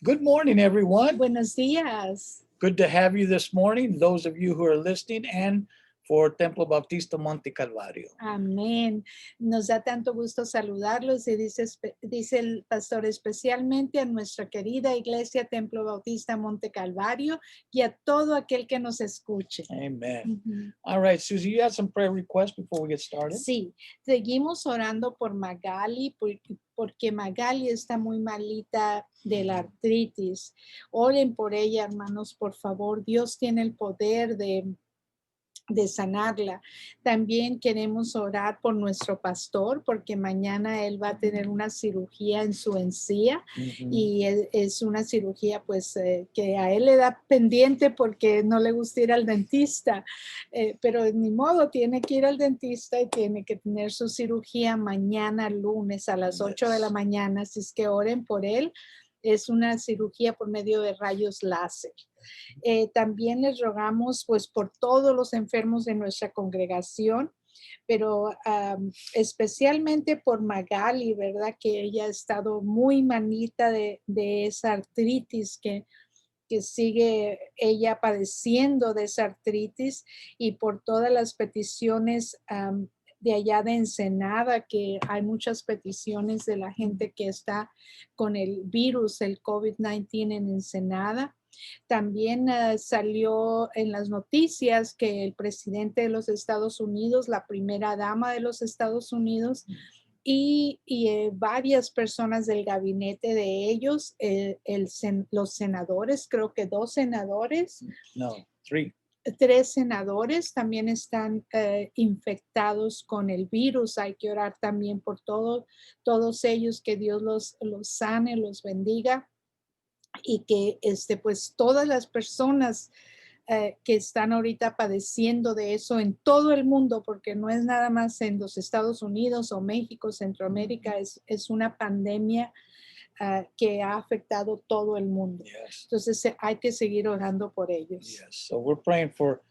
Good morning, everyone. Buenos días. Good to have you this morning, those of you who are listening, and for Templo Bautista Monte Calvario. Amén. Nos da tanto gusto saludarlos y dice el pastor, especialmente a nuestra querida iglesia Templo Bautista Monte Calvario y a todo aquel que nos escuche. Amen. Ujú. All right, Susie, you had some prayer requests before we get started? Sí, seguimos orando por Magali porque Magali está muy malita de la artritis. Oren por ella, hermanos, por favor. Dios tiene el poder de sanarla. También queremos orar por nuestro pastor porque mañana él va a tener una cirugía en su encía y es una cirugía pues que a él le da pendiente porque no le gusta ir al dentista, pero ni modo, tiene que ir al dentista y tiene que tener su cirugía mañana lunes a las 8 de la mañana, así es que oren por él. Es una cirugía por medio de rayos láser. También les rogamos pues por todos los enfermos de nuestra congregación, pero especialmente por Magali, ¿verdad? Que ella ha estado muy manita de esa artritis que sigue ella padeciendo de esa artritis y por todas las peticiones de allá de Ensenada, que hay muchas peticiones de la gente que está con el virus, el COVID-19 en Ensenada. También salió en las noticias que el presidente de los Estados Unidos, la primera dama de los Estados Unidos y varias personas del gabinete de ellos, los senadores, creo que 2 senadores. No, 3. 3 senadores también están infectados con el virus. Hay que orar también por todos ellos, que Dios los sane, los bendiga y que pues todas las personas que están ahorita padeciendo de eso en todo el mundo, porque no es nada más en los Estados Unidos o México, Centroamérica, es una pandemia que ha afectado todo el mundo. Yes. Entonces hay que seguir orando por ellos. Yes. So we're praying for,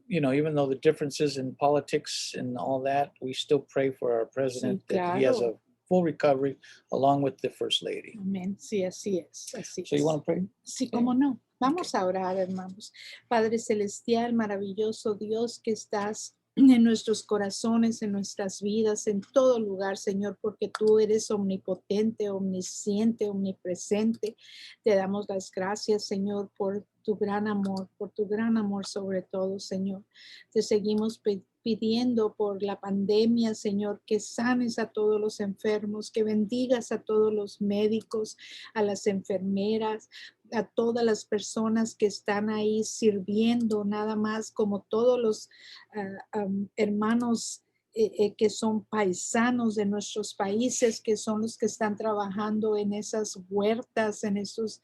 even though the differences in politics and all that, we still pray for our president Sí, that he has a claro. full recovery along with the first lady. Amén. Sí, así es. Así So you es. want to pray? Sí, cómo no. Vamos a orar, hermanos. Padre celestial, maravilloso Dios, que estás en nuestros corazones, en nuestras vidas, en todo lugar, Señor, porque tú eres omnipotente, omnisciente, omnipresente. Te damos las gracias, Señor, por tu gran amor sobre todo, Señor. Te seguimos pidiendo por la pandemia, Señor, que sanes a todos los enfermos, que bendigas a todos los médicos, a las enfermeras, a todas las personas que están ahí sirviendo, nada más como todos los hermanos que son paisanos de nuestros países, que son los que están trabajando en esas huertas, en esos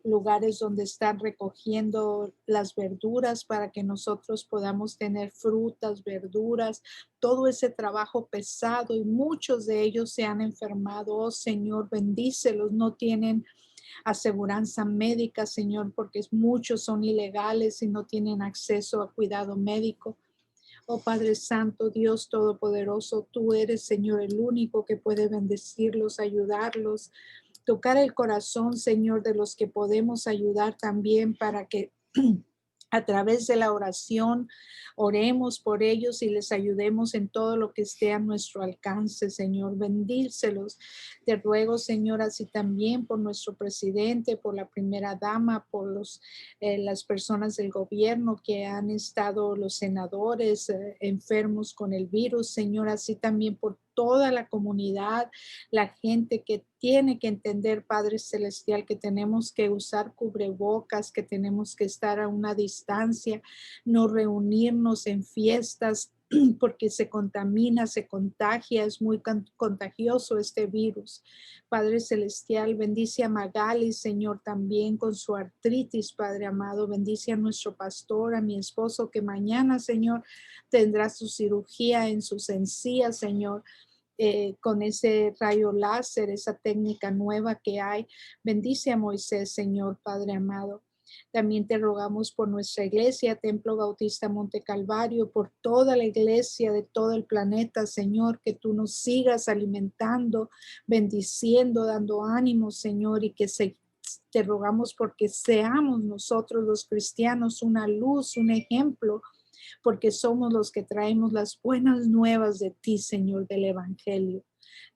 lugares donde están recogiendo las verduras para que nosotros podamos tener frutas, verduras, todo ese trabajo pesado y muchos de ellos se han enfermado. Oh Señor, bendícelos, no tienen aseguranza médica, Señor, porque muchos son ilegales y no tienen acceso a cuidado médico. Oh Padre Santo, Dios Todopoderoso, tú eres, Señor, el único que puede bendecirlos, ayudarlos, tocar el corazón, Señor, de los que podemos ayudar también para que a través de la oración oremos por ellos y les ayudemos en todo lo que esté a nuestro alcance, Señor. Bendícelos. Te ruego, Señor, así también por nuestro presidente, por la primera dama, por las personas del gobierno que han estado, los senadores enfermos con el virus, Señor, así también por toda la comunidad, la gente que tiene que entender, Padre Celestial, que tenemos que usar cubrebocas, que tenemos que estar a una distancia, no reunirnos en fiestas porque se contamina, se contagia, es muy contagioso este virus. Padre Celestial, bendice a Magali, Señor, también con su artritis, Padre amado, bendice a nuestro pastor, a mi esposo, que mañana, Señor, tendrá su cirugía en sus encías, Señor. Con ese rayo láser, esa técnica nueva que hay. Bendice a Moisés, Señor, Padre amado. También te rogamos por nuestra iglesia, Templo Bautista Monte Calvario, por toda la iglesia de todo el planeta, Señor, que tú nos sigas alimentando, bendiciendo, dando ánimo, Señor, y que Te rogamos porque seamos nosotros los cristianos una luz, un ejemplo, porque somos los que traemos las buenas nuevas de ti, Señor, del Evangelio.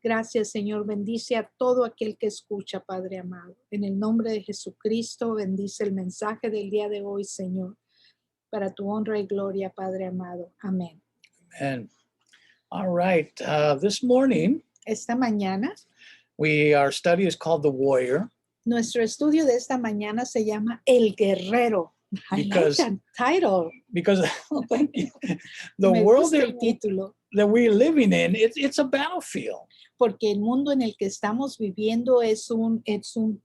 Gracias, Señor. Bendice a todo aquel que escucha, Padre amado. En el nombre de Jesucristo, bendice el mensaje del día de hoy, Señor, para tu honra y gloria, Padre amado. Amén. And all right, this morning, Esta mañana, our study is called The Warrior nuestro estudio de esta mañana se llama El Guerrero. I like Because- that title. because oh, thank you. The Me world gusta el título. that we're living in, it's a battlefield. Porque el mundo en el que estamos viviendo es un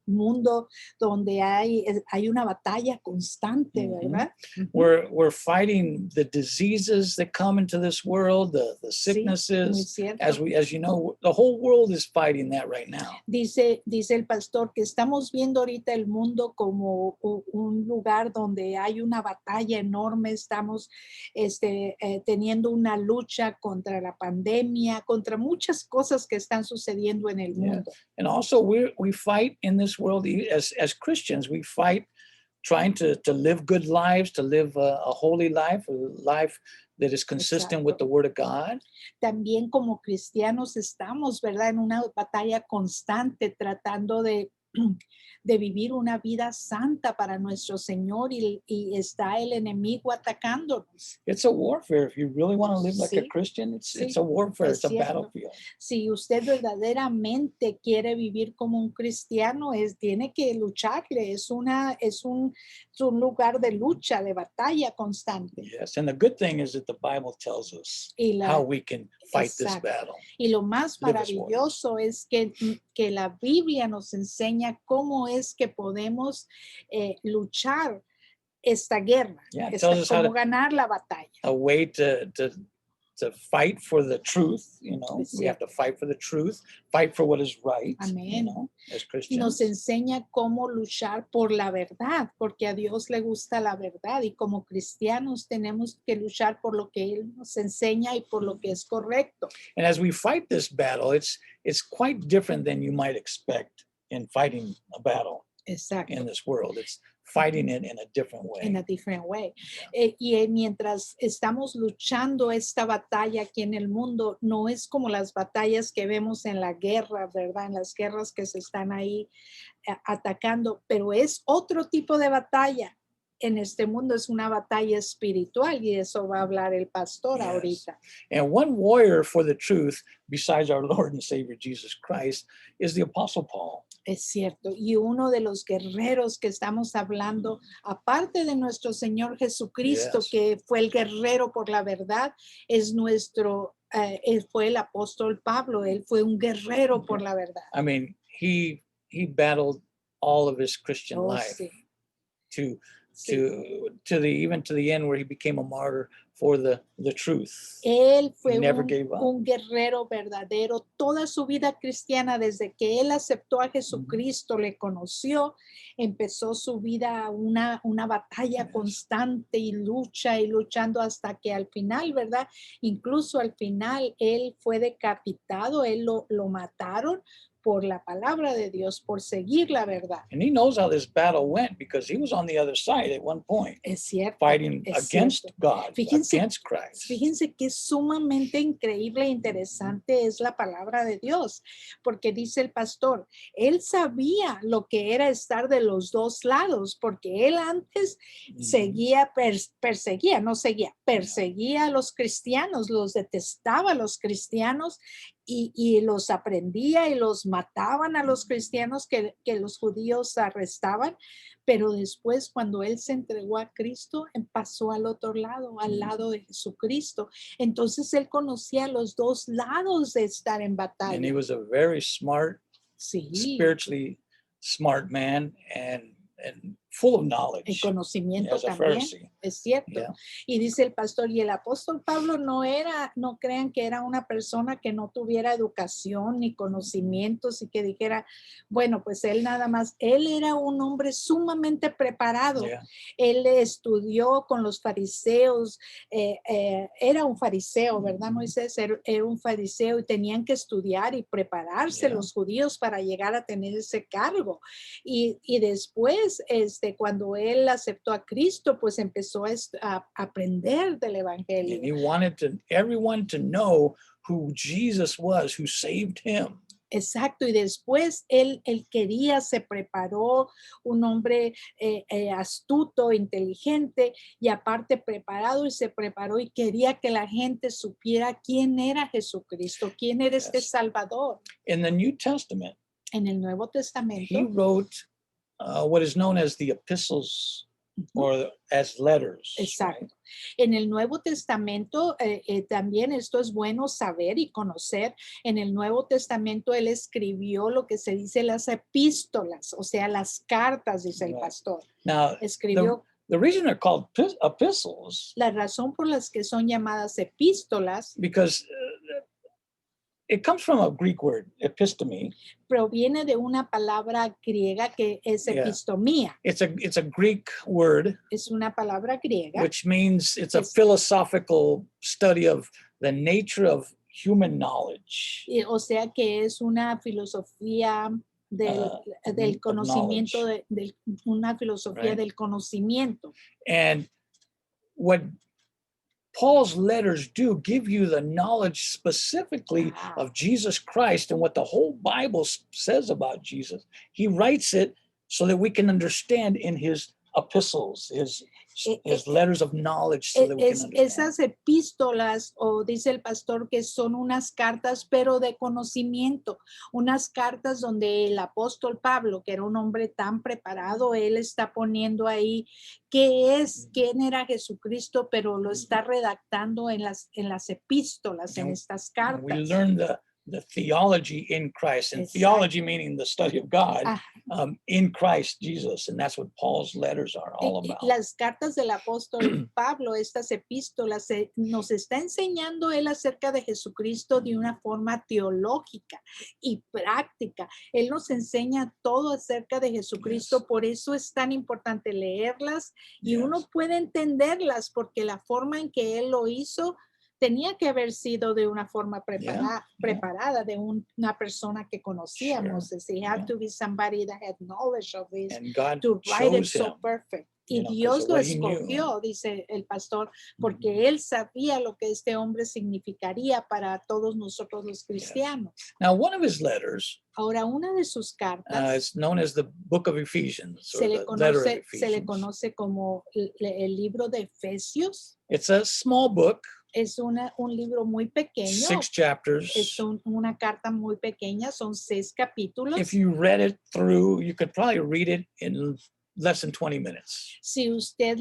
mundo donde hay una batalla constante, Ujú. ¿verdad? We're fighting the diseases that come into this world, the Muy sicknesses. cierto. As you know, the whole world is fighting that right now. Dice el pastor que estamos viendo ahorita el mundo como un lugar donde hay una batalla enorme, estamos teniendo una lucha contra la pandemia, contra muchas cosas que están sucediendo en el Yeah. mundo. And also we fight in this world as Christians, we fight trying to live good lives, to live a holy life, a life that is consistent with Exacto. the word of God. También como cristianos estamos, ¿verdad? En una batalla constante tratando de vivir una vida santa para nuestro Señor y está el enemigo atacándonos. It's a warfare. If you really want to live like a Sí. Christian, it's Sí, a warfare, es it's a cierto. battlefield. Si usted verdaderamente quiere vivir como un cristiano, tiene que lucharle, es un lugar de lucha, de batalla constante. Yes, and the good thing is that the Bible tells us Y how we can fight this Exacto. battle. Y lo más Live as warriors. maravilloso es que la Biblia nos enseña cómo es que podemos luchar esta guerra, Yeah, it tells us how cómo to- ganar la batalla. A way to fight for the truth, you know. Es We have to cierto. fight for the truth, fight for what is right, you Amén. know, as Y Christians. nos enseña cómo luchar por la verdad, porque a Dios le gusta la verdad y como cristianos tenemos que luchar por lo que Él nos enseña y por lo que es correcto. And as we fight this battle, it's quite different than you might expect in fighting a battle Exacto. in this world. It's fighting it in a different In way. a different way. Mientras estamos luchando esta batalla aquí en el mundo, no es como las batallas que vemos en la guerra, ¿verdad? En las guerras que se están ahí atacando, pero es otro tipo de batalla. En este mundo es una batalla espiritual y eso va a hablar el pastor Yes. ahorita. And one warrior for the truth, besides our Lord and Savior Jesus Christ, is the Apostle Paul. Es cierto. Y uno de los guerreros que estamos hablando, aparte de nuestro Señor Jesucristo, Yes. que fue el guerrero por la verdad, es él fue el apóstol Pablo. Él fue un guerrero por la verdad. I mean, he battled all of his Christian Oh, life sí, to sí. even to the end where he became a martyr for the truth. Él fue Never gave up. un guerrero verdadero toda su vida cristiana, desde que él aceptó a Jesucristo, le conoció, empezó su vida una batalla Yes. constante y luchando hasta que al final, ¿verdad? Incluso al final él fue decapitado, él lo mataron por la palabra de Dios, por seguir la verdad. And he knows how this battle went because he was on the other side at one point, Es cierto. fighting es against cierto. God, Fíjense- against Christ. Fíjense que sumamente increíble e interesante es la palabra de Dios, porque dice el pastor, él sabía lo que era estar de los dos lados, porque él antes perseguía a los cristianos, los detestaba a los cristianos y los aprendía y los mataban a los cristianos que los judíos arrestaban, pero después cuando él se entregó a Cristo, pasó al otro lado, al lado de Jesucristo. Entonces él conocía los dos lados de estar en And he batalla. was a very smart, Sí, spiritually smart man and full of El knowledge conocimiento as a también, Pharisee. es cierto. Yeah. Y dice el pastor, y el apóstol Pablo no crean que era una persona que no tuviera educación ni conocimientos y que dijera, bueno, pues él nada más, él era un hombre sumamente preparado. Yeah. Él estudió con los fariseos, era un fariseo, ¿verdad, Moisés? Era un fariseo y tenían que estudiar y prepararse Yeah. los judíos para llegar a tener ese cargo. Y después, cuando él aceptó a Cristo, pues empezó a aprender del And evangelio. he wanted everyone to know who Jesus was, who saved him. Exacto, y después él quería, se preparó, un hombre astuto, inteligente y aparte preparado y se preparó y quería que la gente supiera quién era Jesucristo, quién era este Yes. Salvador. In the New Testament, En el Nuevo he Testamento, wrote what is known as the epistles or as letters. Right? exacto. En el Nuevo Testamento, también esto es bueno saber y conocer. En el Nuevo Testamento él escribió lo que se dice las epístolas, o sea, las cartas, dice el Right. pastor. Now, Escribió the reason they're called epistles, la razón por las que son llamadas epístolas because it comes from a Greek word, episteme. proviene de una palabra griega que es Yeah. epistomía. It's a Greek word, Es una palabra griega which means it's a Yes. philosophical study of the nature of human knowledge. o sea que es una filosofía del of conocimiento, knowledge. una filosofía Right. del conocimiento. And what Paul's letters do give you the knowledge specifically Ah. of Jesus Christ and what the whole Bible says about Jesus. He writes it so that we can understand in his epistles, his letters of knowledge, so that we can understand. Esas epístolas, o dice el pastor, que son unas cartas, pero de conocimiento, unas cartas donde el apóstol Pablo, que era un hombre tan preparado, él está poniendo ahí quién era Jesucristo, pero lo está redactando en las epístolas, en estas And we cartas. learn the theology in Christ, and Exacto. theology meaning the study of God Ah. In Christ Jesus, and that's what Paul's letters are all Y about. las cartas del apóstol Pablo, estas epístolas, nos está enseñando él acerca de Jesucristo de una forma teológica y práctica. Él nos enseña todo acerca de Jesucristo, Yes. por eso es tan importante leerlas y Yes. uno puede entenderlas porque la forma en que él lo hizo tenía que haber sido de una forma preparada de una persona que conocíamos. Sure. He had to be somebody that had knowledge of this And God to write it chose so him. perfect. you Y know, 'cause Dios of lo what he knew. escogió, dice el pastor, porque él sabía lo que este hombre significaría para todos nosotros los cristianos. Now, one of his letters Ahora, una de sus cartas is known as the Book of Ephesians, or se le the letter of conoce Ephesians. como el libro de Efesios. It's a small book, Es un libro muy pequeño. 6 chapters. Es una carta muy pequeña, son 6 capítulos. If you read it through, you could probably read it in less than 20 minutes. Si usted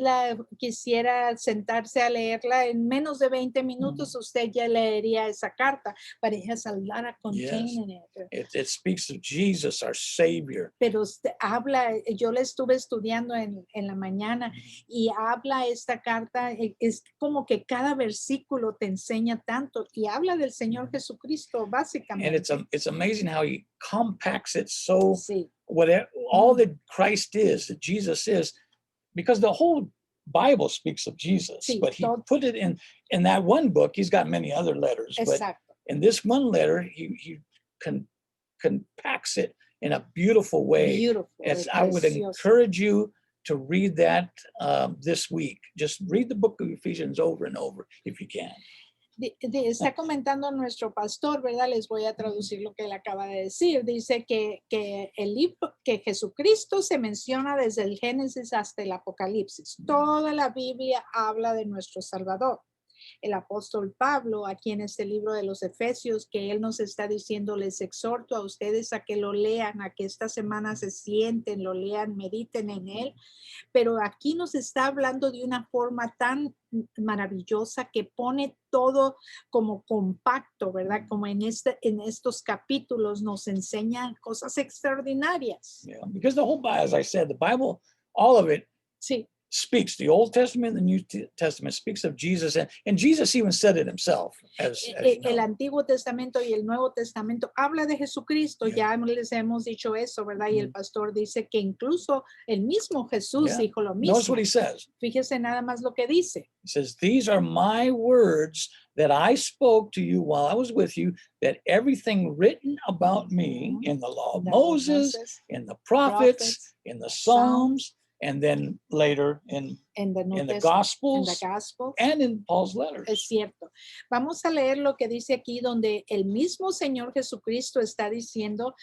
quisiera sentarse a leerla en menos de 20 minutos, usted ya leería esa carta. But it has a lot of content Yes. in it. It speaks of Jesus, our Savior. Pero usted yo la estuve estudiando en la mañana y habla esta carta, es como que cada versículo te enseña tanto y habla del Señor Jesucristo, And básicamente. it's amazing how he compacts it so Sí. all that Christ is, that Jesus is, because the whole Bible speaks of Jesus, Sí, but he put it in that one book. He's got many other letters, but Exacto. in this one letter, he compacts it in a beautiful way. Beautiful. I would precioso. encourage you to read that this week. Just read the book of Ephesians over and over if you can. Está comentando nuestro pastor, ¿verdad? Les voy a traducir lo que él acaba de decir. Dice que el libro, que Jesucristo se menciona desde el Génesis hasta el Apocalipsis. Toda la Biblia habla de nuestro Salvador. El apóstol Pablo, aquí en este libro de los Efesios, que él nos está diciendo, les exhorto a ustedes a que lo lean, a que esta semana se sienten, lo lean, mediten en él. Pero aquí nos está hablando de una forma tan maravillosa que pone todo como compacto, ¿verdad? Como en estos capítulos nos enseñan cosas extraordinarias. Yeah, because the whole Bible, as I said, the Bible all of it Sí, speaks. The Old Testament and the New Testament speaks of Jesus, and Jesus even said it himself, as you el know. Antiguo Testamento y el Nuevo Testamento habla de Jesucristo. Yeah. Ya les hemos dicho eso, ¿verdad? Y el Mhm. pastor dice que incluso el mismo Jesús Yeah. dijo lo Notice mismo. what he says. Fíjese nada más lo que dice. He says, "These are my words that I spoke to you while I was with you, that everything written about me in the law of The law of Moses, in the prophets, in the Psalms, and then later in en the New the Testament, en the Gospels Gospels. and in Paul's letters." Es cierto. Vamos a leer lo que dice aquí, donde el mismo Señor Jesucristo está diciendo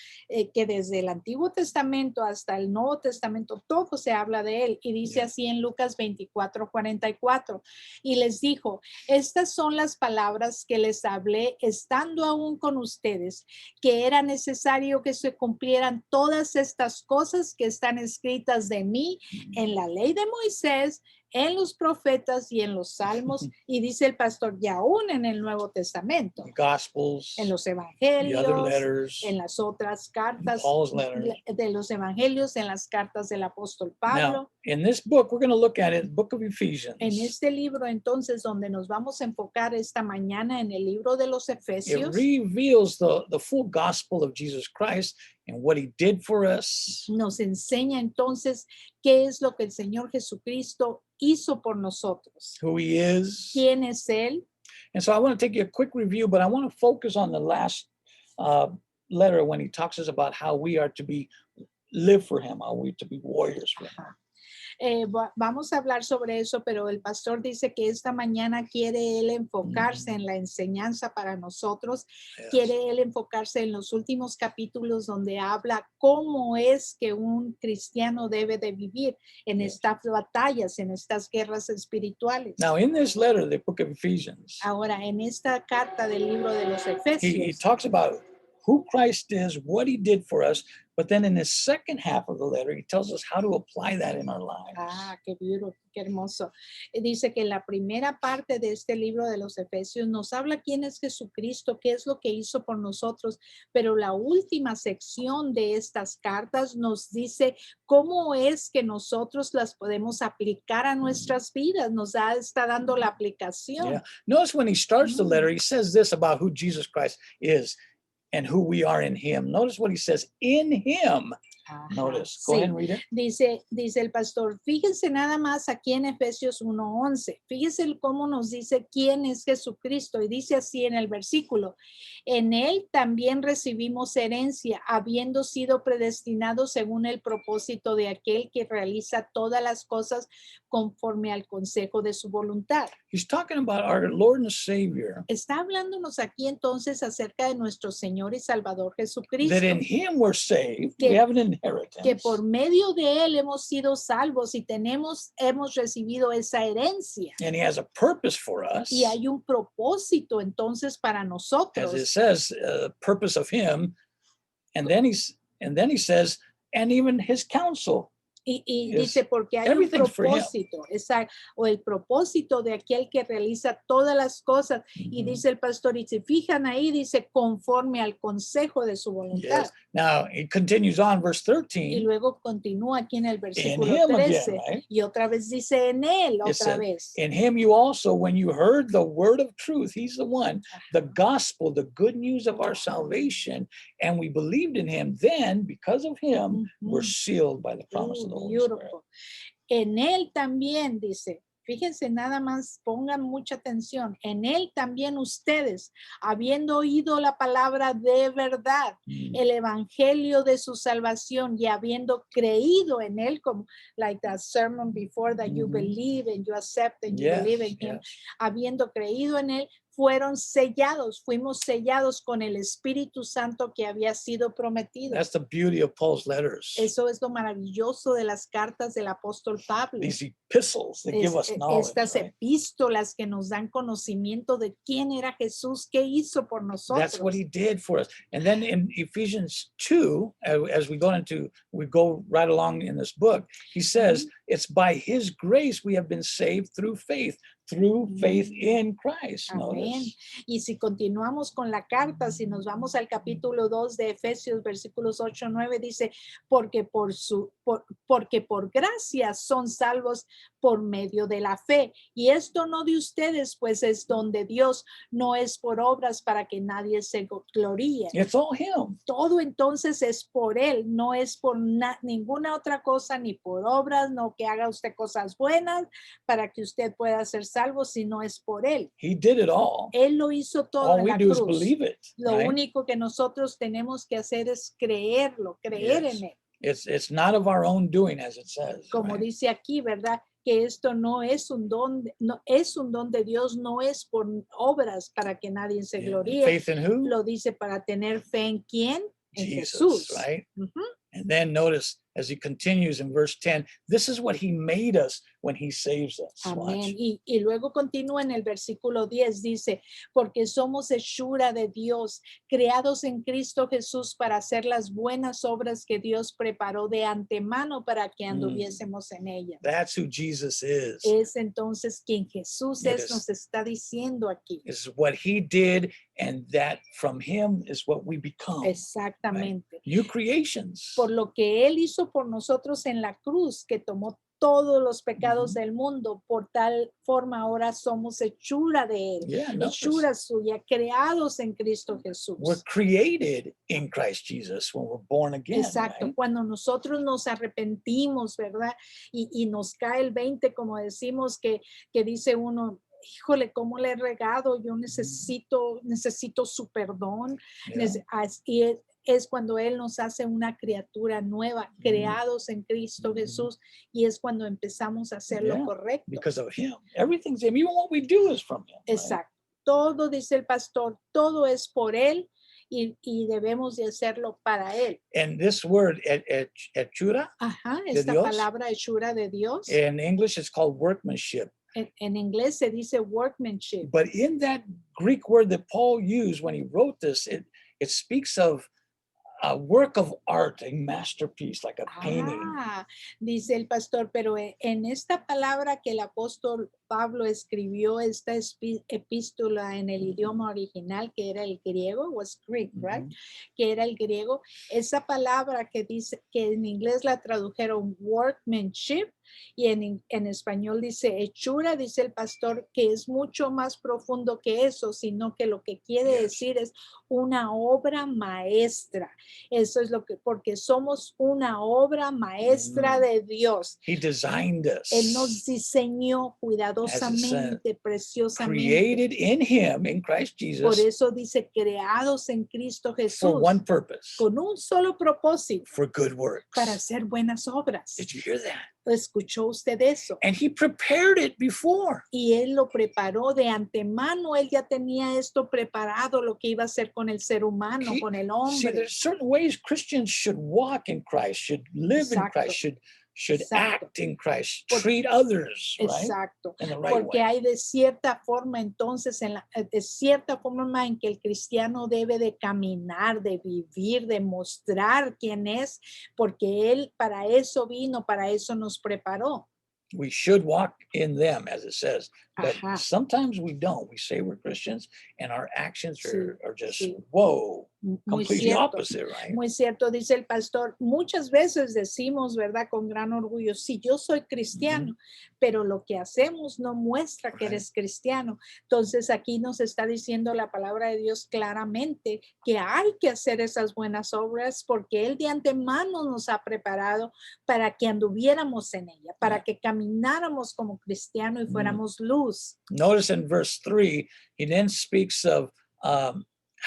que desde el Antiguo Testamento hasta el Nuevo Testamento, todo se habla de él. Y dice Yeah. así en Lucas 24:44. Y les dijo, estas son las palabras que les hablé estando aún con ustedes, que era necesario que se cumplieran todas estas cosas que están escritas de mí en la ley de Moisés, en los profetas y en los salmos, y dice el pastor, y aún en el Nuevo Testamento, The Gospels, en los the other evangelios, letters, en las otras cartas Paul's letters. de los evangelios, en las cartas del apóstol Pablo. Now, in this book, we're going to look at it, Book of Ephesians. En este libro, entonces, donde nos vamos a enfocar esta mañana en el libro de los It Efesios, reveals the full gospel of Jesus Christ and what he did for us. nos enseña entonces qué es lo que el Señor Jesucristo hizo por nosotros. Who he is. ¿Quién es Él? And so I want to take you a quick review, but I want to focus on the last letter when he talks us about how we are to live for him, how we are to be warriors for him. Ajá. Vamos a hablar sobre eso, pero el pastor dice que esta mañana quiere él enfocarse en la enseñanza para nosotros, Yes. quiere él enfocarse en los últimos capítulos donde habla cómo es que un cristiano debe de vivir en Yes. estas batallas, en estas guerras espirituales. Now, in this letter, the book of Ephesians, Ahora, en esta carta del libro de los he Efesios, talks about who Christ is, what he did for us, but then in the second half of the letter, he tells us how to apply that in our lives. qué beautiful, qué hermoso. Dice que la primera parte de este libro de los Efesios nos habla quién es Jesucristo, qué es lo que hizo por nosotros, pero la última sección de estas cartas nos dice cómo es que nosotros las podemos aplicar a nuestras vidas, está dando la aplicación. Yeah. Notice when he starts the letter, he says this about who Jesus Christ is and who we are in him. Notice what he says, in him. Ajá, Notice. Go sí. ahead and read it. Dice el pastor, fíjense nada más aquí en Efesios 1:11. Fíjense cómo nos dice quién es Jesucristo. Y dice así en el versículo, en él también recibimos herencia, habiendo sido predestinados según el propósito de aquel que realiza todas las cosas conforme al consejo de su voluntad. He's talking about our Lord and Savior, Está hablándonos aquí entonces acerca de nuestro Señor y Salvador Jesucristo. that in him we're saved. Que- We have an inheritance. Que por medio de él hemos sido salvos y hemos recibido esa herencia. And he has a purpose for us. Y hay un propósito entonces para As it nosotros. says, purpose of him. And then he says, and even his counsel. Y Yes. dice, porque hay un Everything's for him. propósito, o el propósito de aquel que realiza todas las cosas. Y Mhm. dice el pastor, y se fijan ahí, dice, conforme al consejo de su voluntad. Yes. Now it continues on, verse Y 13. luego continúa aquí en el versículo him again, 13. right? Y otra vez dice en él, It otra said, vez. in him you also, when you heard the word of truth, he's the one, the gospel, the good news of our salvation, and we believed in him, then because of him, we're Ujú. sealed by the promise of the Holy Spirit. Beautiful. En él también, dice, fíjense nada más, pongan mucha atención, en él también ustedes, habiendo oído la palabra de verdad, Mm. el evangelio de su salvación y habiendo creído en él, como like that sermon before that you Mhm. believe and you accept and you Yes, believe in him, yes. habiendo creído en él, fuimos sellados con el Espíritu Santo que había sido prometido. That's the beauty of Paul's letters. Eso es lo maravilloso de las cartas del apóstol Pablo. These epistles that give us knowledge. Estas Right? epístolas que nos dan conocimiento de quién era Jesús, qué hizo por nosotros. That's what he did for us. And then in Ephesians 2, as we go right along in this book, he says, it's by his grace we have been saved through faith, through faith Mm. in Christ. Amén. Notice. Y si continuamos con la carta, si nos vamos al capítulo 2 de Efesios, versículos 8 9, dice, porque por gracia son salvos por medio de la fe. Y esto no de ustedes, pues es don de Dios, no es por obras para que nadie se gloríe. It's all Him. Todo entonces es por él, no es por ninguna otra cosa, ni por obras, no que haga usted cosas buenas para que usted pueda ser salvo, sino es por él. He did it all. Él lo hizo todo All en we la do is cruz. believe it. Lo Right? único que nosotros tenemos que hacer es creerlo, creer Yes. en él. It's not of our own doing, as it says. Como Right? dice aquí, ¿verdad? Que esto no es un don, no es un don de Dios, no es por obras para que nadie se Yeah. gloríe. Faith in who? Lo dice para tener fe en quién, en Jesus, Jesús. right? Ujú. And then notice as he continues in verse 10, this is what he made us when he saves us. Amén. Watch. Y luego continúa en el versículo 10, dice, porque somos hechura de Dios, creados en Cristo Jesús para hacer las buenas obras que Dios preparó de antemano para que anduviésemos en ellas. That's who Jesus is. Es entonces quien Jesús It es, is. nos está diciendo aquí. It's what he did, and that from him is what we become. Exactamente. New creations. Por lo que Él hizo por nosotros en la cruz, que tomó todos los pecados Ujú. del mundo, por tal forma ahora somos hechura de Él, Yeah, notice. hechura suya, creados en Cristo We're Jesús. created in Christ Jesus when we're born again. Exacto, Right? cuando nosotros nos arrepentimos, ¿verdad? Y nos cae el 20, como decimos, que dice uno, híjole, ¿cómo le he regado? Yo necesito su perdón. Yeah. Y es cuando Él nos hace una criatura nueva, creados en Cristo Jesús, y es cuando empezamos a hacer lo Yeah, correcto. Because of him. Everything's him. Even what we do is from him. Right? Exacto. Todo, dice el pastor, todo es por Él y debemos de hacerlo para Él. And this word, hechura, Ajá, ¿De esta Dios? palabra hechura de Dios. in English it's called workmanship. En inglés se dice workmanship. But in that Greek word that Paul used when he wrote this, it speaks of a work of art, a masterpiece, like a painting. Ah, dice el pastor, pero en esta palabra que el apóstol Pablo escribió esta epístola en el idioma original, que era el griego, was Greek, right? Mhm. Que era el griego, esa palabra que dice, que en inglés la tradujeron workmanship, y en español dice hechura, dice el pastor, que es mucho más profundo que eso, sino que lo que quiere Yes. decir es una obra maestra. Eso es lo que, porque somos una obra maestra de Dios. He designed us, Él nos diseñó cuidadosamente, preciosamente. created in him, in Christ Por Jesus, eso dice creados en Cristo Jesús, for one purpose, con un solo propósito, for good works. para hacer buenas obras. Did you hear that? ¿Escuchó usted eso? And he prepared it before. Y Él lo preparó de antemano, Él ya tenía esto preparado, lo que iba a hacer con el ser humano, He- con el See, hombre. there's certain ways Christians should walk in Christ, should live in Exacto. Christ, should Exacto. act in Christ, Por- treat others, right? Exacto. In the right Porque way. hay de cierta forma entonces, de cierta forma en que el cristiano debe de caminar, de vivir, de mostrar quién es, porque Él para eso vino, para eso nos preparó. We should walk in them, as it says. But Ajá. sometimes we don't. We say we're Christians, and our actions Sí, are just, sí. whoa, Muy completely cierto. opposite, right? Muy cierto, dice el pastor. Muchas veces decimos, ¿verdad? Con gran orgullo, sí, yo soy cristiano, pero lo que hacemos no muestra que Right. eres cristiano. Entonces aquí nos está diciendo la palabra de Dios claramente que hay que hacer esas buenas obras porque Él de antemano nos ha preparado para que anduviéramos en ella, para Yeah. que camináramos como cristiano y fuéramos luz. Notice in verse 3, he then speaks of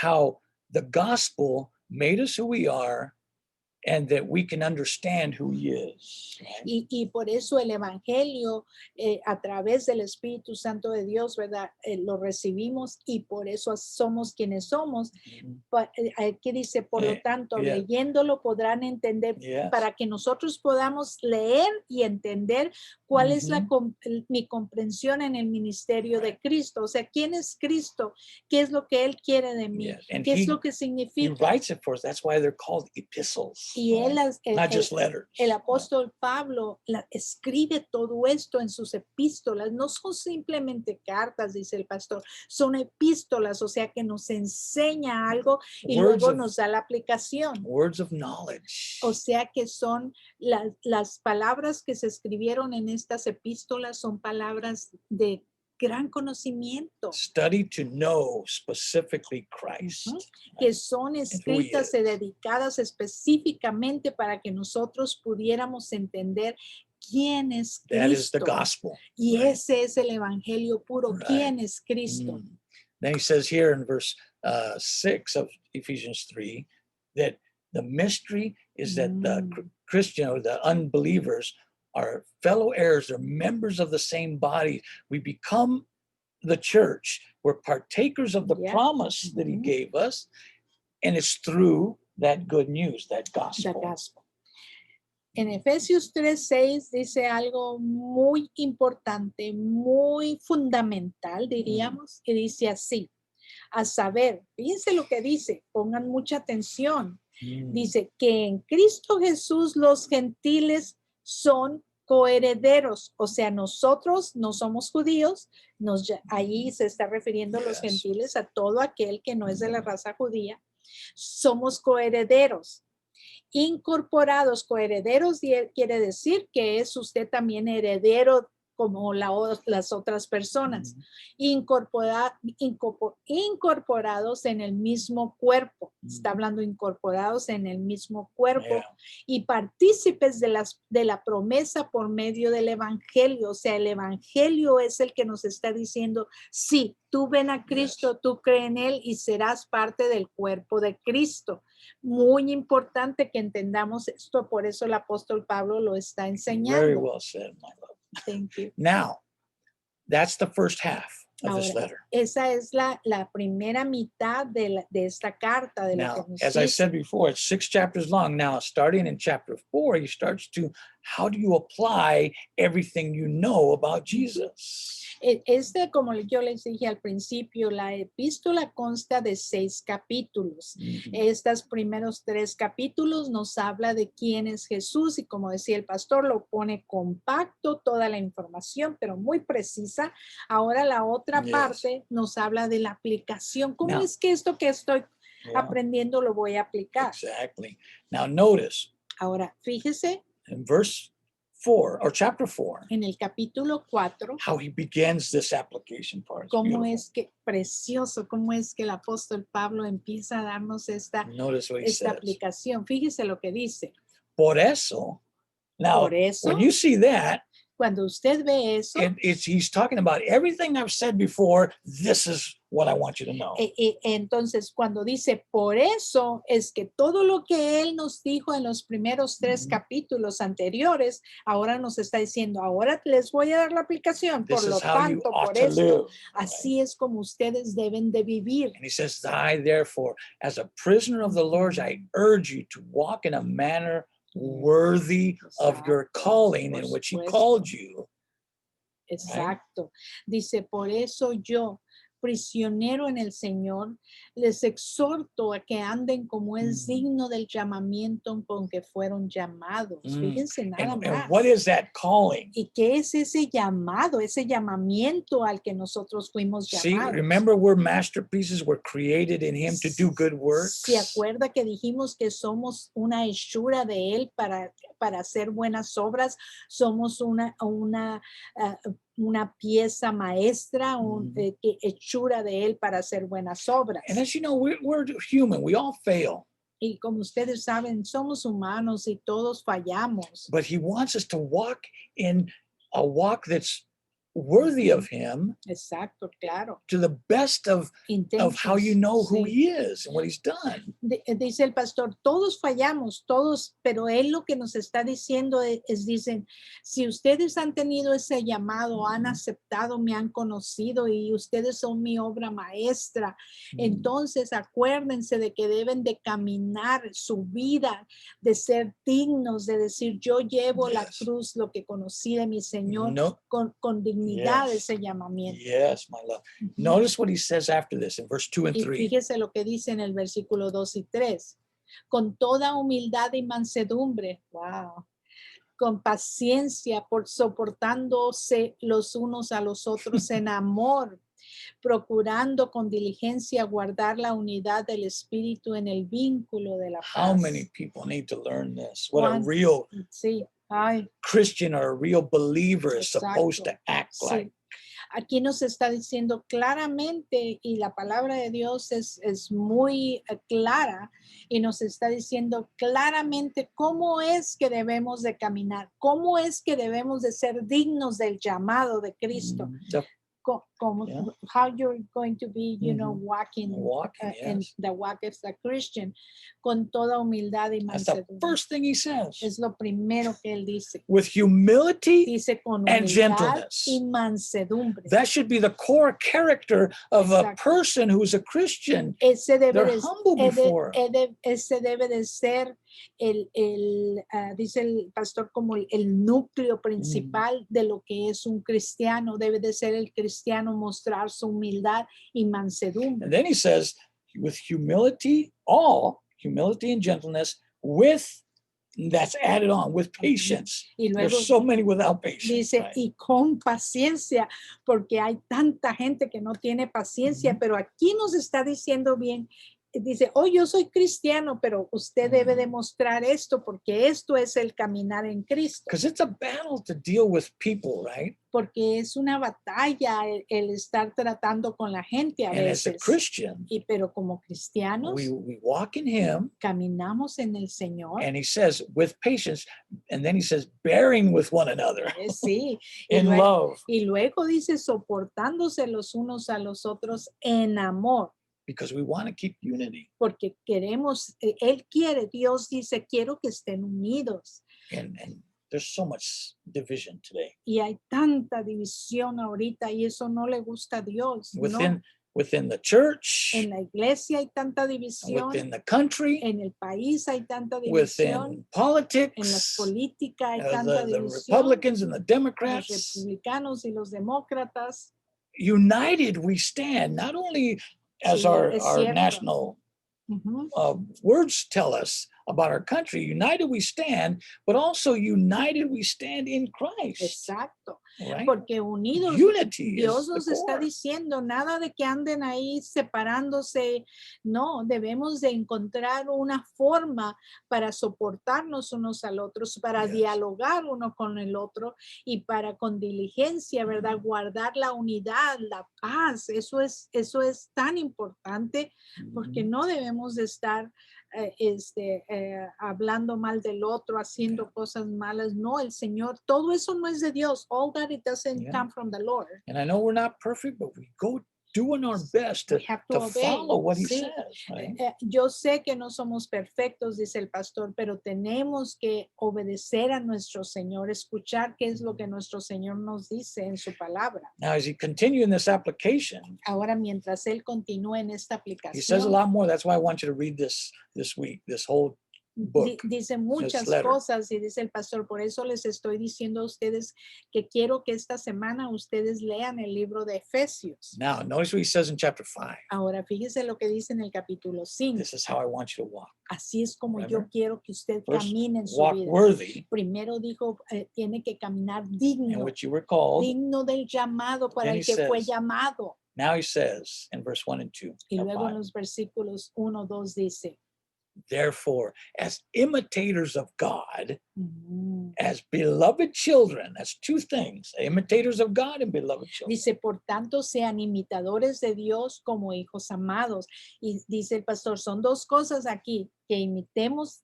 how the gospel made us who we are and that we can understand who he is. Right? Y por eso el Evangelio a través del Espíritu Santo de Dios, ¿verdad? Lo recibimos y por eso somos quienes somos. Mhm. Aquí dice, por lo tanto, yeah. leyéndolo podrán entender Yes. para que nosotros podamos leer y entender cuál es mi comprensión en el ministerio de Cristo. O sea, ¿quién es Cristo? ¿Qué es lo que Él quiere de mí? Yes. And ¿Qué he- es lo que He significa? writes it for us. That's why they're called epistles. Y él, not just letters. el apóstol Pablo escribe todo esto en sus epístolas. No son simplemente cartas, dice el pastor, son epístolas, o sea que nos enseña algo y Words luego of- nos da la aplicación. Words of knowledge. O sea que son las palabras que se escribieron en estas epístolas son palabras de gran conocimiento, Study to know specifically Christ. que son who he escritas y dedicadas específicamente para que nosotros pudiéramos entender quién es That is the Cristo. gospel. Y right? ese es el evangelio puro. Right. ¿Quién es Cristo? Then he says here in verse 6 of Ephesians 3 that the mystery is that the Christian or the unbelievers are fellow heirs, are members of the same body. We become the church. We're partakers of the Yeah. promise that he Mhm. gave us, and it's through that good news, that The gospel. gospel. En Efesios 3:6 dice algo muy importante, muy fundamental, diríamos, y dice así, a saber, fíjense lo que dice, pongan mucha atención. Dice que en Cristo Jesús los gentiles son coherederos, o sea, nosotros no somos judíos, ahí se está refiriendo a los Yes. gentiles, a todo aquel que no es de la raza judía, somos coherederos, incorporados, coherederos quiere decir que es usted también heredero como las otras personas, incorporados en el mismo cuerpo, está hablando incorporados en el mismo cuerpo Yeah. y partícipes de la promesa por medio del evangelio, o sea, el evangelio es el que nos está diciendo, sí, tú ven a Cristo, tú cree en Él y serás parte del cuerpo de Cristo. Muy importante que entendamos esto, por eso el apóstol Pablo lo está enseñando. Very well said, my love. Thank you. Now, that's the first half of this Ahora, letter. esa es la primera mitad de esta carta. De lo Now, que nos as I dice. said before, it's 6 chapters long. Now, starting in chapter 4, he starts to, how do you apply everything you know about Jesus? Como yo les dije al principio, la epístola consta de 6 capítulos. Estos primeros 3 capítulos nos habla de quién es Jesús y como decía el pastor, lo pone compacto, toda la información, pero muy precisa. Ahora la otra Yes. parte nos habla de la aplicación. ¿Cómo Now- es que esto que estoy Yeah, aprendiendo lo voy a aplicar? exactly. Now, notice Ahora, fíjese in verse 4 or chapter 4, en el capítulo 4, how he begins this application part. It's cómo beautiful. es que, precioso, cómo es que el apóstol Pablo empieza a darnos esta Notice what he esta says. aplicación. Fíjese lo que dice. Por eso, now, Por eso, when you see that, cuando usted ve eso, he's talking about everything I've said before. This is what I want you to know. entonces cuando dice por eso es que todo lo que él nos dijo en los primeros 3 Ujú. capítulos anteriores, ahora nos está diciendo, ahora les voy a dar la aplicación. This Por lo is how you tanto, ought por to esto, live. así es como ustedes deben de vivir. And he says, I therefore, as a prisoner of the Lord, I urge you to walk in a manner worthy of your Exacto, calling por in which he supuesto. called you. Exacto. Dice, por eso yo, prisionero en el Señor, les exhorto a que anden como es digno del llamamiento con que fueron llamados. Fíjense nada And más. what is that calling? ¿Y qué es ese llamado, ese llamamiento al que nosotros fuimos See, llamados? remember we're masterpieces. We're created in him to do good works. ¿Se acuerda que dijimos que somos una hechura de Él para hacer buenas obras? Somos una pieza maestra, hechura de Él para hacer buenas obras. And as you know, we're human. We all fail. Y como ustedes saben, somos humanos y todos fallamos. But he wants us to walk in a walk that's worthy of him Exacto, claro. to the best of how you know who Sí. he is and what he's done. Dice el pastor, todos fallamos, todos, pero él lo que nos está diciendo dicen, si ustedes han tenido ese llamado, han aceptado, me han conocido y ustedes son mi obra maestra, entonces acuérdense de que deben de caminar su vida, de ser dignos, de decir, yo llevo la Yes. cruz, lo que conocí de mi Señor, No, con dignidad Yes. ese llamamiento. yes, my love. Notice what he says after this in verse 2 and Y 3. fíjese lo que dice en el versículo 2 y 3. con toda humildad y mansedumbre. Wow. Con paciencia, por soportándose los unos a los otros en amor, procurando con diligencia guardar la unidad del espíritu en el vínculo de la How paz. many people need to learn this? What a Juan- real Sí, ay, Christian or a real believer is supposed to Exacto. act sí. like. Aquí nos está diciendo claramente, y la palabra de Dios es muy clara, y nos está diciendo claramente cómo es que debemos de caminar, cómo es que debemos de ser dignos del llamado de Cristo. Como, Yeah. how you're going to be, walking, Walking, in yes. the walk as a Christian, con toda humildad y That's the mansedumbre. first thing he says. Es lo primero que él dice. With humility, Dice con and humildad gentleness. y mansedumbre. that should be the core character of a Exacto. person who's a Christian. Ese debe They're de, humble before. ese debe de ser dice el pastor, como el núcleo principal de lo que es un cristiano. Debe de ser el cristiano mostrar su humildad y mansedumbre. And then he says, with humility, all humility and gentleness, with that's added on with patience. Y luego There's so many without patience. dice, Right? y con paciencia, porque hay tanta gente que no tiene paciencia, pero aquí nos está diciendo bien, dice, oh, yo soy cristiano, pero usted debe demostrar esto, porque esto es el caminar en Cristo. Because it's a battle to deal with people, right? Porque es una batalla el estar tratando con la gente a And as a veces. Christian, Pero como cristianos, we walk in him, caminamos en el Señor. and he says, with patience, and then he says, bearing with one another Sí, in love, y luego dice, soportándose los unos a los otros en amor. because we want to keep unity. Porque queremos, Él quiere, Dios dice, quiero que estén unidos. And there's so much division today Y hay tanta división ahorita y eso no le gusta a Dios. ¿no? within the church, En la iglesia hay tanta división, within the country, en el país hay tanta división, within politics, en la política hay tanta the división, Republicans and the los Democrats. republicanos y los demócratas. United we stand, not only as Sí, our es cierto. national Ujú. words tell us about our country. United we stand, but also united we stand in Christ. Exacto. Right? Porque unidos, Unity Dios is nos the está core. diciendo, nada de que anden ahí separándose. No, debemos de encontrar una forma para soportarnos unos al otros, para Yes. dialogar uno con el otro y para con diligencia, ¿verdad? Guardar la unidad, la paz. Eso es tan importante, porque no debemos de estar hablando mal del otro, haciendo cosas malas. No, el Señor, todo eso no es de Dios. All that it doesn't Yeah. come from the Lord. And I know we're not perfect, but we go doing our best to We have to obey. follow what he Sí. says. Right? Yo sé que no somos perfectos, dice el pastor, pero tenemos que obedecer a nuestro Señor, escuchar qué es lo que nuestro Señor nos dice en su palabra. Now, as he continues in this application, Ahora, mientras Él continúa en esta he says a aplicación, lot more. That's why I want you to read this week, this whole book. dice muchas letter. cosas, y dice el pastor, por eso les estoy diciendo a ustedes que quiero que esta semana ustedes lean el libro de Efesios. Now, notice what he says in chapter 5. Ahora, fíjese lo que dice en el capítulo 5. This is how I want you to walk. Así es como Remember? yo quiero que usted First, camine en su walk vida. worthy Primero dijo, tiene que caminar in digno, which you were called. digno del llamado para Then el he que fue says, llamado. Now he says in verse 1 and 2. Y of luego en 5, los versículos 1, 2 dice, therefore, as imitators of God, mm, as beloved children, that's two things, imitators of God and beloved children. dice, por tanto, sean imitadores de Dios como hijos amados. Y dice el pastor, son dos cosas aquí, que imitemos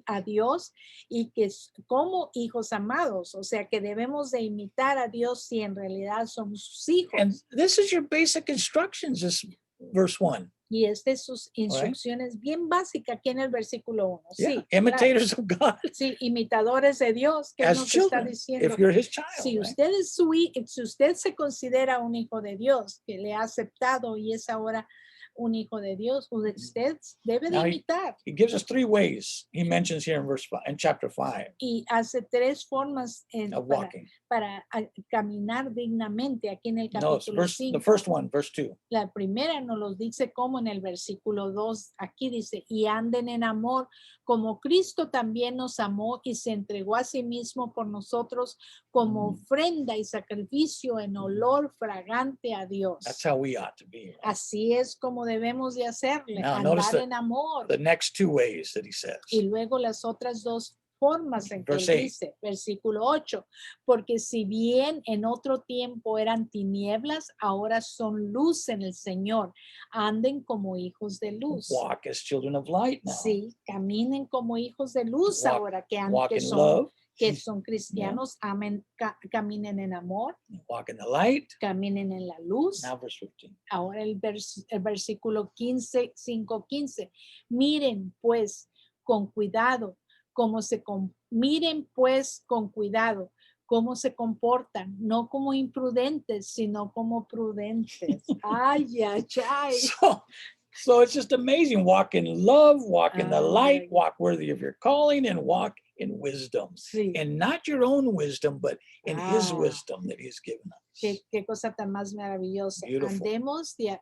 a Dios y que como hijos amados. O sea, que debemos de imitar a Dios si en realidad somos sus hijos. And this is your basic instructions, this verse 1. Y es de sus instrucciones bien básicas aquí en el versículo 1. Yeah, Sí, imitators of God sí, imitadores de Dios, que as nos está children, diciendo. if you're his child. Si Right? usted es si usted se considera un hijo de Dios, que le ha aceptado y es ahora un hijo de Dios, usted debe de Now imitar. He gives us three ways he mentions here in chapter 5 Y hace tres formas of walking. para caminar dignamente aquí en el No, capítulo the 5. first one, verse 2. La primera nos lo dice como en el versículo 2. Aquí dice, y anden en amor como Cristo también nos amó y se entregó a sí mismo por nosotros como ofrenda y sacrificio en olor fragante a Dios. That's how we ought to be. Right? Así es como debemos de hacerle, Now, notice andar en amor. The next two ways that he says. Y luego las otras dos formas en que él Verse 8. dice, versículo 8, porque si bien en otro tiempo eran tinieblas, ahora son luz en el Señor, anden como hijos de luz. Walk as children of light now. Sí, caminen como hijos de luz Walk- ahora que, Walk que in son, love. que son cristianos, caminen en amor, Walk in the light. caminen en la luz. Now verse 15. Ahora el versículo 15, 5:15. Miren pues con cuidado miren pues con cuidado cómo se comportan, no como imprudentes, sino como prudentes. Ay, ay, ay. So it's just amazing. Walk in love, walk in the Ay, light, ay. walk worthy of your calling, and walk in wisdom. Sí. And not your own wisdom, but in his Ah. wisdom that he's given us. Qué cosa tan más maravillosa. Beautiful.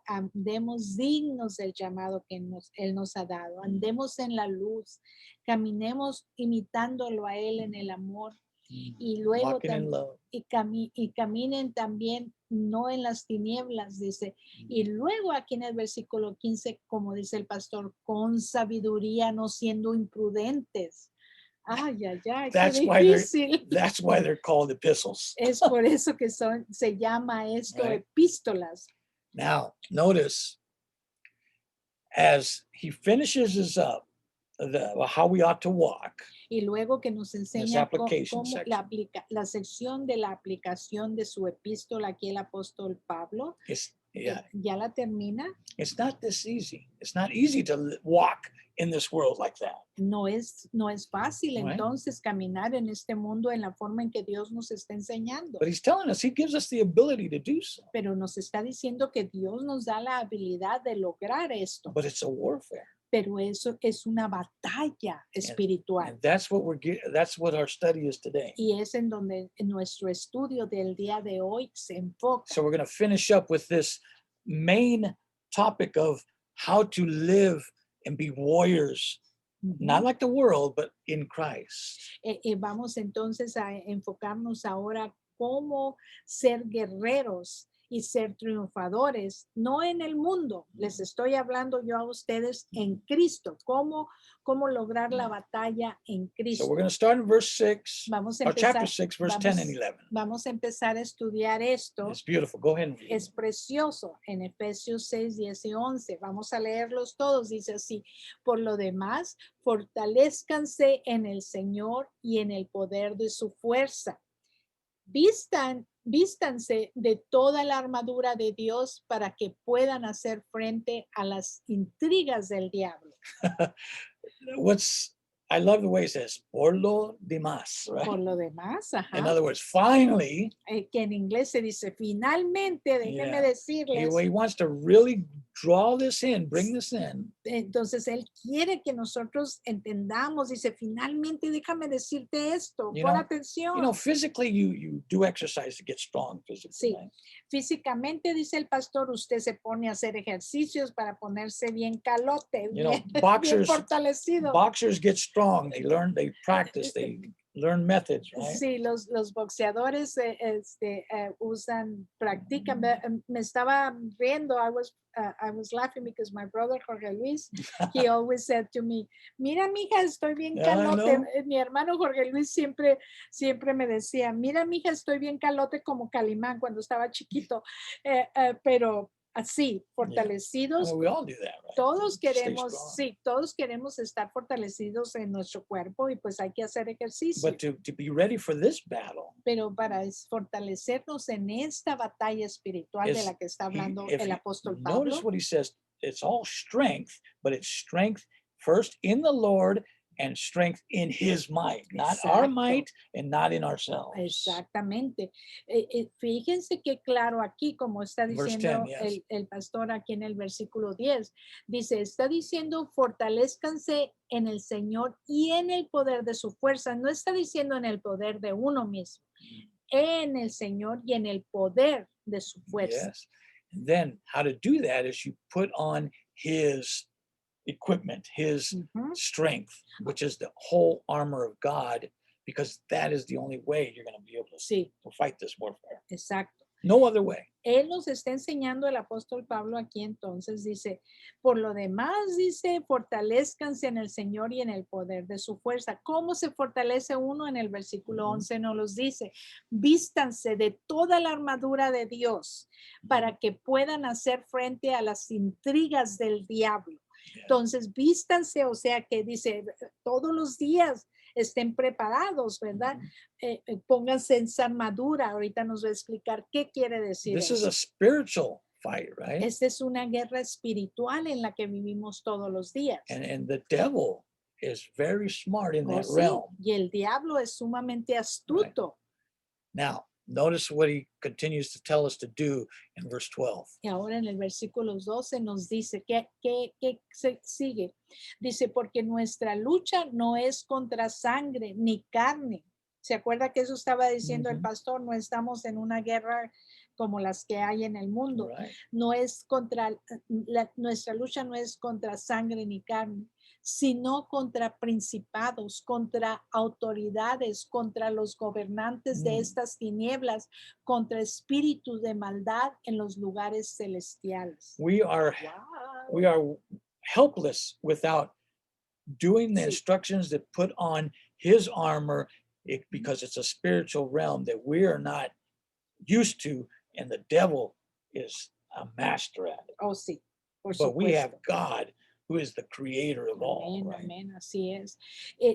Andemos dignos del llamado que Él nos ha dado. Andemos en la luz. Caminemos imitándolo a Él en el amor. Y luego Walking in love. y caminen también no en las tinieblas, dice. Y luego aquí en el versículo 15, como dice el pastor, con sabiduría, no siendo imprudentes. Ay, ay, ay, That's qué why difícil. That's why they're called epistles. Es por eso que se llama esto Right. epístolas. Now, notice as he finishes us up, how we ought to walk. Y luego que nos enseña application cómo la sección de la aplicación de su epístola, aquí el apóstol Pablo, ya la termina. It's not this easy. It's not easy to walk in this world like that. No es fácil Right. entonces caminar en este mundo en la forma en que Dios nos está enseñando. But he's telling us, he gives us the ability to do so. Pero nos está diciendo que Dios nos da la habilidad de lograr esto. But it's a warfare. Pero eso es una batalla espiritual. And that's what our study is today. Y es en donde nuestro estudio del día de hoy se enfoca. So we're going to finish up with this main topic of how to live and be warriors, not like the world, but in Christ. Vamos entonces a enfocarnos ahora cómo ser guerreros y ser triunfadores, no en el mundo. Les estoy hablando yo a ustedes en Cristo, cómo lograr la batalla en So Cristo. we're going to start in verse 6, Vamos a or chapter empezar, 6, verse 10 and 11. vamos a empezar a estudiar esto. It's beautiful. Go ahead and read. Es precioso en Efesios 6, 10 y 11. Vamos a leerlos todos. Dice así: por lo demás, fortalezcanse en el Señor y en el poder de su fuerza. Vístanse de toda la armadura de Dios para que puedan hacer frente a las intrigas del diablo. I love the way it says, por lo demás, right? Por lo demás, ajá. In other words, finally, Que en inglés se dice finalmente, déjenme Yeah. decirles. he wants to really draw this in, bring this in. Entonces él quiere que nosotros entendamos, dice, finalmente déjame decirte esto, You pon know- atención. Physically, you do exercise to get strong physically. Sí. Right? Físicamente, dice el pastor, usted se pone a hacer ejercicios para ponerse bien calote, You know, bien, bien boxers- fortalecido. Boxers get strong. They practice, they learn methods, right? Sí, los boxeadores practican. Me estaba riendo. I was laughing because my brother Jorge Luis, he always said to me, mira, mija, estoy bien Yeah, I calote. know. Mi hermano Jorge Luis siempre me decía, mira, mija, estoy bien calote como Calimán cuando estaba chiquito. Pero así, I fortalecidos. mean, we all do that, right? Todos Stay queremos, strong. sí, todos queremos estar fortalecidos en nuestro cuerpo y pues hay que hacer ejercicio. But to be ready for this battle, Pero para fortalecernos en esta batalla espiritual de Is- la que está hablando if el you apóstol Pablo, notice what he says, it's all strength, but it's strength first in the Lord, and strength in his might, not our Exacto. might and not in ourselves. Exactamente. Fíjense que claro aquí, como está Verse diciendo 10, yes. el pastor aquí en el versículo 10, dice, está diciendo, fortalezcanse en el Señor y en el poder de su fuerza. No está diciendo en el poder de uno mismo, en el Señor y en el poder de su fuerza. Yes. And then how to do that is you put on his equipment, his Ujú. strength, which is the whole armor of God, because that is the only way you're going to be able Sí, to fight this warfare. exacto. No other way. Él nos está enseñando el apóstol Pablo aquí entonces, dice, por lo demás, dice, fortalezcanse en el Señor y en el poder de su fuerza. ¿Cómo se fortalece uno? En el versículo 11 nos los dice, vístanse de toda la armadura de Dios para que puedan hacer frente a las intrigas del diablo. Entonces, vístanse, o sea que dice, todos los días estén preparados, ¿verdad? Pónganse en esa armadura. Ahorita nos va a explicar qué quiere decir This is eso. a spiritual fight, right? Esta es una guerra espiritual en la que vivimos todos los días. And the devil is very smart in Oh, that sí, realm. y el diablo es sumamente astuto. Now, notice what he continues to tell us to do in verse 12. Y ahora en el versículo 12 nos dice que sigue. Dice, porque nuestra lucha no es contra sangre ni carne. ¿Se acuerda que eso estaba diciendo el Ujú. pastor? No estamos en una guerra como las que hay en el mundo. Right. No es contra, nuestra lucha no es contra sangre ni carne, sino contra principados, contra autoridades, contra los gobernantes de Mm. estas tinieblas, contra espíritus de maldad en los lugares celestiales. We are Wow. helpless without doing the Sí. instructions that put on his armor because it's a spiritual realm that we are not used to, and the devil is a master at it. Oh, sí, por But we have supuesto. God, who is the creator of all. Amén, Right? amén, así es.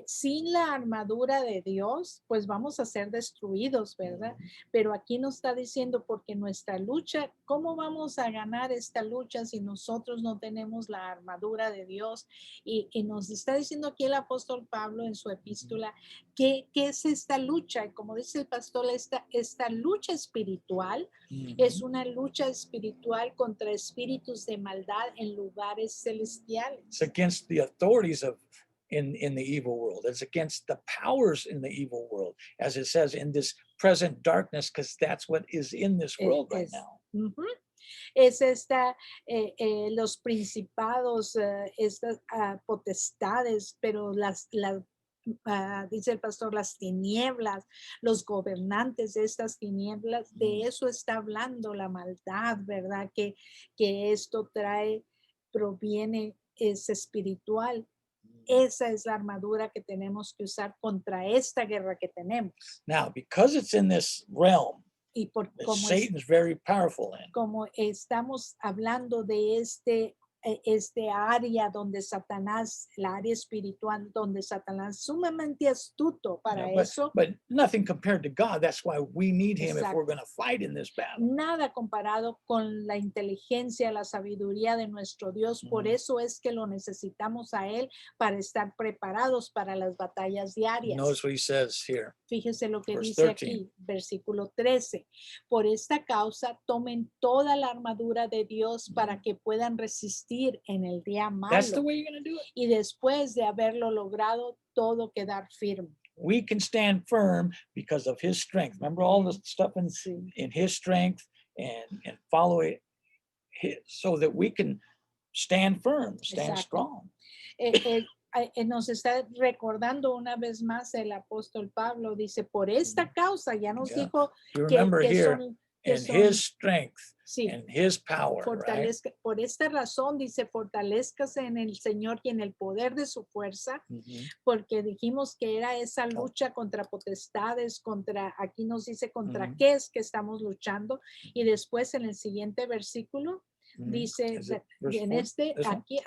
Sin la armadura de Dios, pues vamos a ser destruidos, ¿verdad? Pero aquí nos está diciendo, porque nuestra lucha, ¿cómo vamos a ganar esta lucha si nosotros no tenemos la armadura de Dios? Y nos está diciendo aquí el apóstol Pablo en su epístola, ¿qué es esta lucha? Y como dice el pastor, esta lucha espiritual es una lucha espiritual contra espíritus de maldad en lugares celestiales. It's against the authorities of in the evil world. It's against the powers in the evil world, as it says, in this present darkness, because that's what is in this world right now. Ujú. Es los principados, estas potestades, pero dice el pastor, las tinieblas, los gobernantes de estas tinieblas, de eso está hablando la maldad, ¿verdad? Que esto proviene, es espiritual. Esa es la armadura que tenemos que usar contra esta guerra que tenemos. Now, because it's in this realm Y that Satan's very powerful in, como estamos hablando de este área donde Satanás, la área espiritual, donde Satanás es sumamente astuto para you know, eso, but nothing compared to God. That's why we need him if we're Exacto. going to fight in this battle. nada comparado con la inteligencia, la sabiduría de nuestro Dios. Por Ujú. eso es que lo necesitamos a Él para estar preparados para las batallas diarias. Notice what he says here. Fíjese lo que Verse dice 13. aquí, versículo 13. Por esta causa, tomen toda la armadura de Dios para que puedan resistir en el día That's the malo way you're going to do it. y después de haberlo logrado, todo quedar firme. We can stand firm because of his strength. Remember all the stuff Sí. in his strength and follow it so that we can stand firm, stand Exacto. strong. Nos está recordando una vez más el apóstol Pablo, dice, por esta causa, ya nos Yeah. dijo You que, remember que here, son, and his strength sí, and his power, right? por esta razón, dice, fortalezcase en el Señor y en el poder de su fuerza, Mhm. porque dijimos que era esa lucha contra potestades, aquí nos dice contra Ujú. qué es que estamos luchando, y después en el siguiente versículo, Mhm. dice, Is it verse en 4? este, This one? aquí,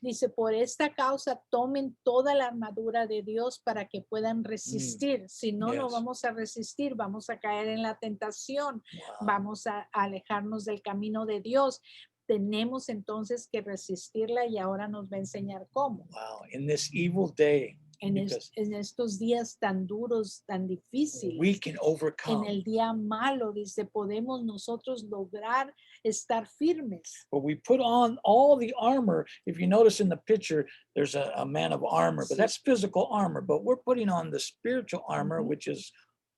dice, por esta causa tomen toda la armadura de Dios para que puedan resistir. Si no, no Yes. vamos a resistir, vamos a caer en la tentación, Wow. vamos a alejarnos del camino de Dios. tenemos entonces que resistirla y ahora nos va a enseñar cómo. Wow. In this evil day, because En estos días tan duros, tan we difíciles, can en overcome. el día malo, dice, podemos nosotros lograr estar firmes. But we put on all the armor. If you notice in the picture, there's a man of armor, but Sí. that's physical armor. But we're putting on the spiritual armor, Ujú. which is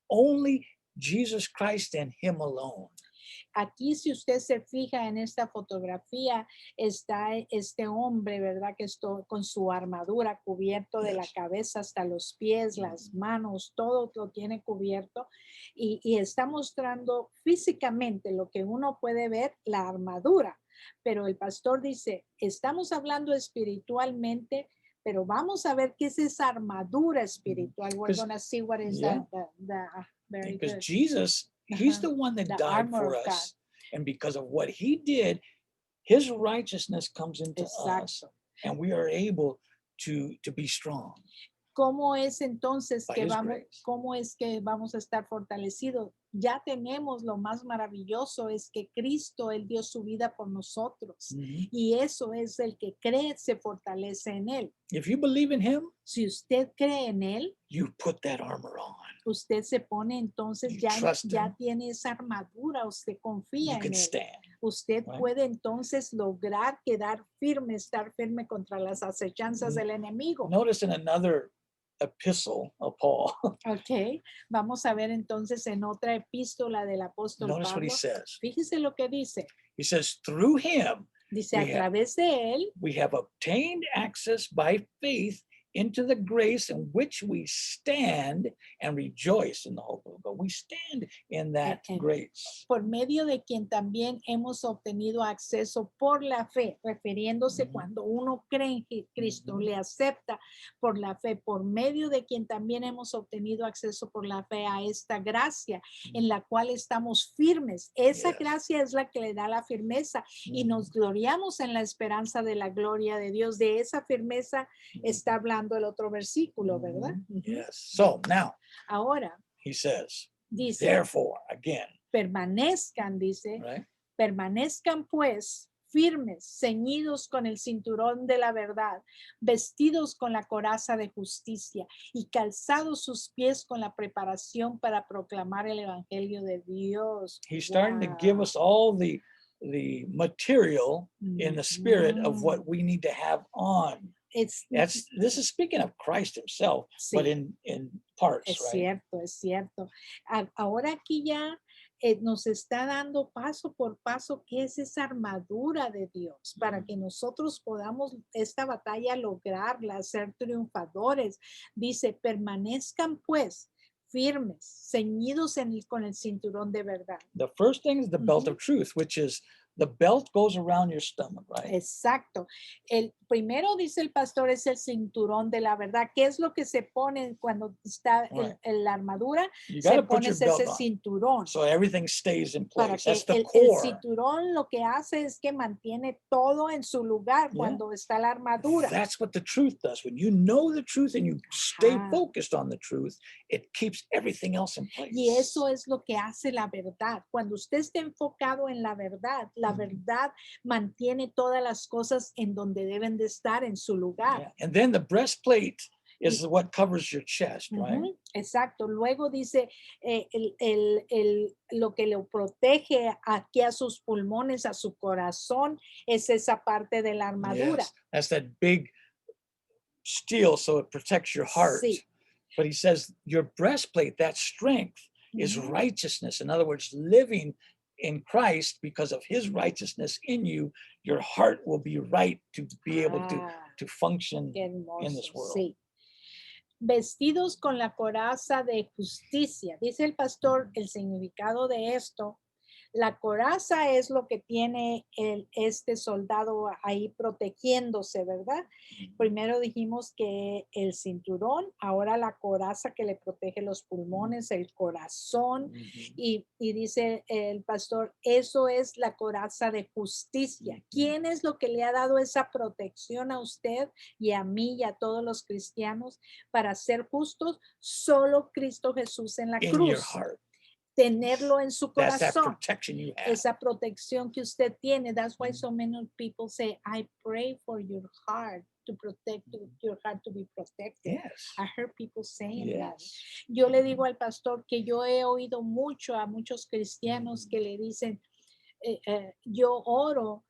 only Jesus Christ and Him alone. Aquí, si usted se fija en esta fotografía, está este hombre, ¿verdad? Que está con su armadura cubierto de la Yes. cabeza hasta los pies, las manos, todo lo tiene cubierto y está mostrando físicamente lo que uno puede ver, la armadura. Pero el pastor dice, estamos hablando espiritualmente, pero vamos a ver qué es esa armadura espiritual. We're 'Cause- going to see what is yeah. very Because good. Jesus, He's Uh-huh. the one that The died armor for of us. And because of what He did, His righteousness comes into us. Exacto. And we are able to be strong. ¿Cómo es entonces By que his vamos, grace. cómo es que vamos a estar fortalecidos? Ya tenemos lo más maravilloso, es que Cristo, Él dio su vida por nosotros. Mhm. Y eso es el que cree, se fortalece en Él. If you believe in Him, Si usted cree en Él, you put that armor on. usted se pone entonces, You ya, trust ya him. tiene esa armadura, usted You confía en can Él. stand. Usted right? puede entonces lograr quedar firme, estar firme contra las acechanzas del enemigo. Notice in another epistle of Paul, Ok, vamos a ver entonces en otra epístola del apóstol notice what he Pablo. says. Fíjese lo que dice. He says, through Him, Dice, We a have- través de él we have obtained access by faith into the grace in which we stand and rejoice in the hope of God. We stand in that And- grace. por medio de quien también hemos obtenido acceso por la fe, refiriéndose Ujú. cuando uno cree en Cristo, Ujú. le acepta por la fe, por medio de quien también hemos obtenido acceso por la fe a esta gracia en la cual estamos firmes. Esa Yes. gracia es la que le da la firmeza y Mhm. nos gloriamos en la esperanza de la gloria de Dios. De esa firmeza está hablando el otro versículo, ¿verdad? Mhm. Ujú. Yes. So now Ahora he says, dice, therefore, again, permanezcan, dice, right? permanezcan pues firmes, ceñidos con el cinturón de la verdad, vestidos con la coraza de justicia y calzados sus pies con la preparación para proclamar el evangelio de Dios. He's starting to give Wow. us all the material in the spirit of what we need to have on. This is speaking of Christ Himself, but Sí. in parts, Es right? cierto, es cierto. Ahora aquí ya nos está dando paso por paso qué es esa armadura de Dios para que nosotros podamos esta batalla lograrla, ser triunfadores. Dice, permanezcan pues firmes, ceñidos con el cinturón de verdad. The first thing is the belt Ujú. of truth, which is the belt goes around your stomach, right? Exacto. El primero, dice el pastor, es el cinturón de la verdad. ¿Qué es lo que se pone cuando está Right. la armadura? You Se got to put pone your ese belt on cinturón. so everything stays in Para place. que That's the el core. cinturón lo que hace es que mantiene todo en su lugar Yeah. cuando está la armadura. That's what the truth does. When you know the truth and you stay Ajá. focused on the truth, it keeps everything else in place. Y eso es lo que hace la verdad. Cuando usted está enfocado en la verdad verdad mantiene todas las cosas en donde deben de estar en su lugar. Yeah. And then the breastplate is what covers your chest, right? Ujú, exacto. Luego dice lo que lo protege aquí a sus pulmones, a su corazón, es esa parte de la armadura. Yes. That's that big steel, so it protects your heart. Sí. But he says your breastplate, that strength, is Ujú. righteousness. In other words, living in Christ because of His righteousness in you, your heart will be right to be able to function Qué hermoso, in this world. sí. Vestidos con la coraza de justicia. Dice el pastor, el significado de esto. La coraza es lo que tiene este soldado ahí protegiéndose, ¿verdad? Primero dijimos que el cinturón, ahora la coraza que le protege los pulmones, el corazón, Mhm. y dice el pastor, eso es la coraza de justicia. ¿Quién es lo que le ha dado esa protección a usted y a mí y a todos los cristianos para ser justos? Solo Cristo Jesús en la In your cruz. heart. tenerlo en su That's that corazón. protection you have. Esa protección que usted tiene. That's why so many people say, I pray for your heart to protect your heart to be protected. Yes. I heard people saying that. Yes. Yo le digo al pastor que yo he oído mucho a muchos cristianos que le dicen, yo oro,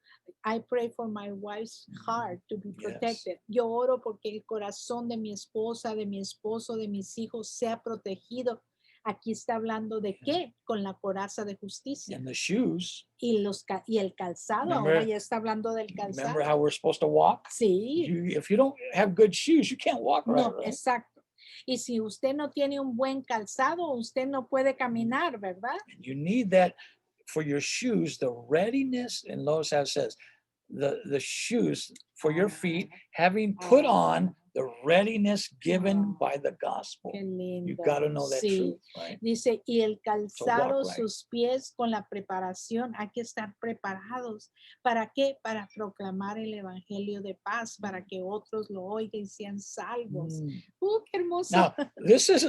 I pray for my wife's heart to be Yes. protected. Yo oro porque el corazón de mi esposa, de mi esposo, de mis hijos sea protegido. Aquí está hablando de qué? Con la coraza de justicia. And the shoes. Y el calzado, ahora Remember- ya está hablando del Remember calzado. how we're supposed to walk? Sí, If you don't have good shoes, you can't walk right. no, exacto. Y si usted no tiene un buen calzado, usted no puede caminar, ¿verdad? You need that for your shoes, the readiness, and notice how it says, the shoes for your feet, having put on the readiness given by the gospel. Qué lindo. You got to know that Sí. truth, right? Dice, y el calzado, right. sus pies con la preparación, hay que estar preparados. ¿Para qué? Para proclamar el evangelio de paz, para que otros lo oigan y sean salvos. Mm. Qué hermoso. Now, this is,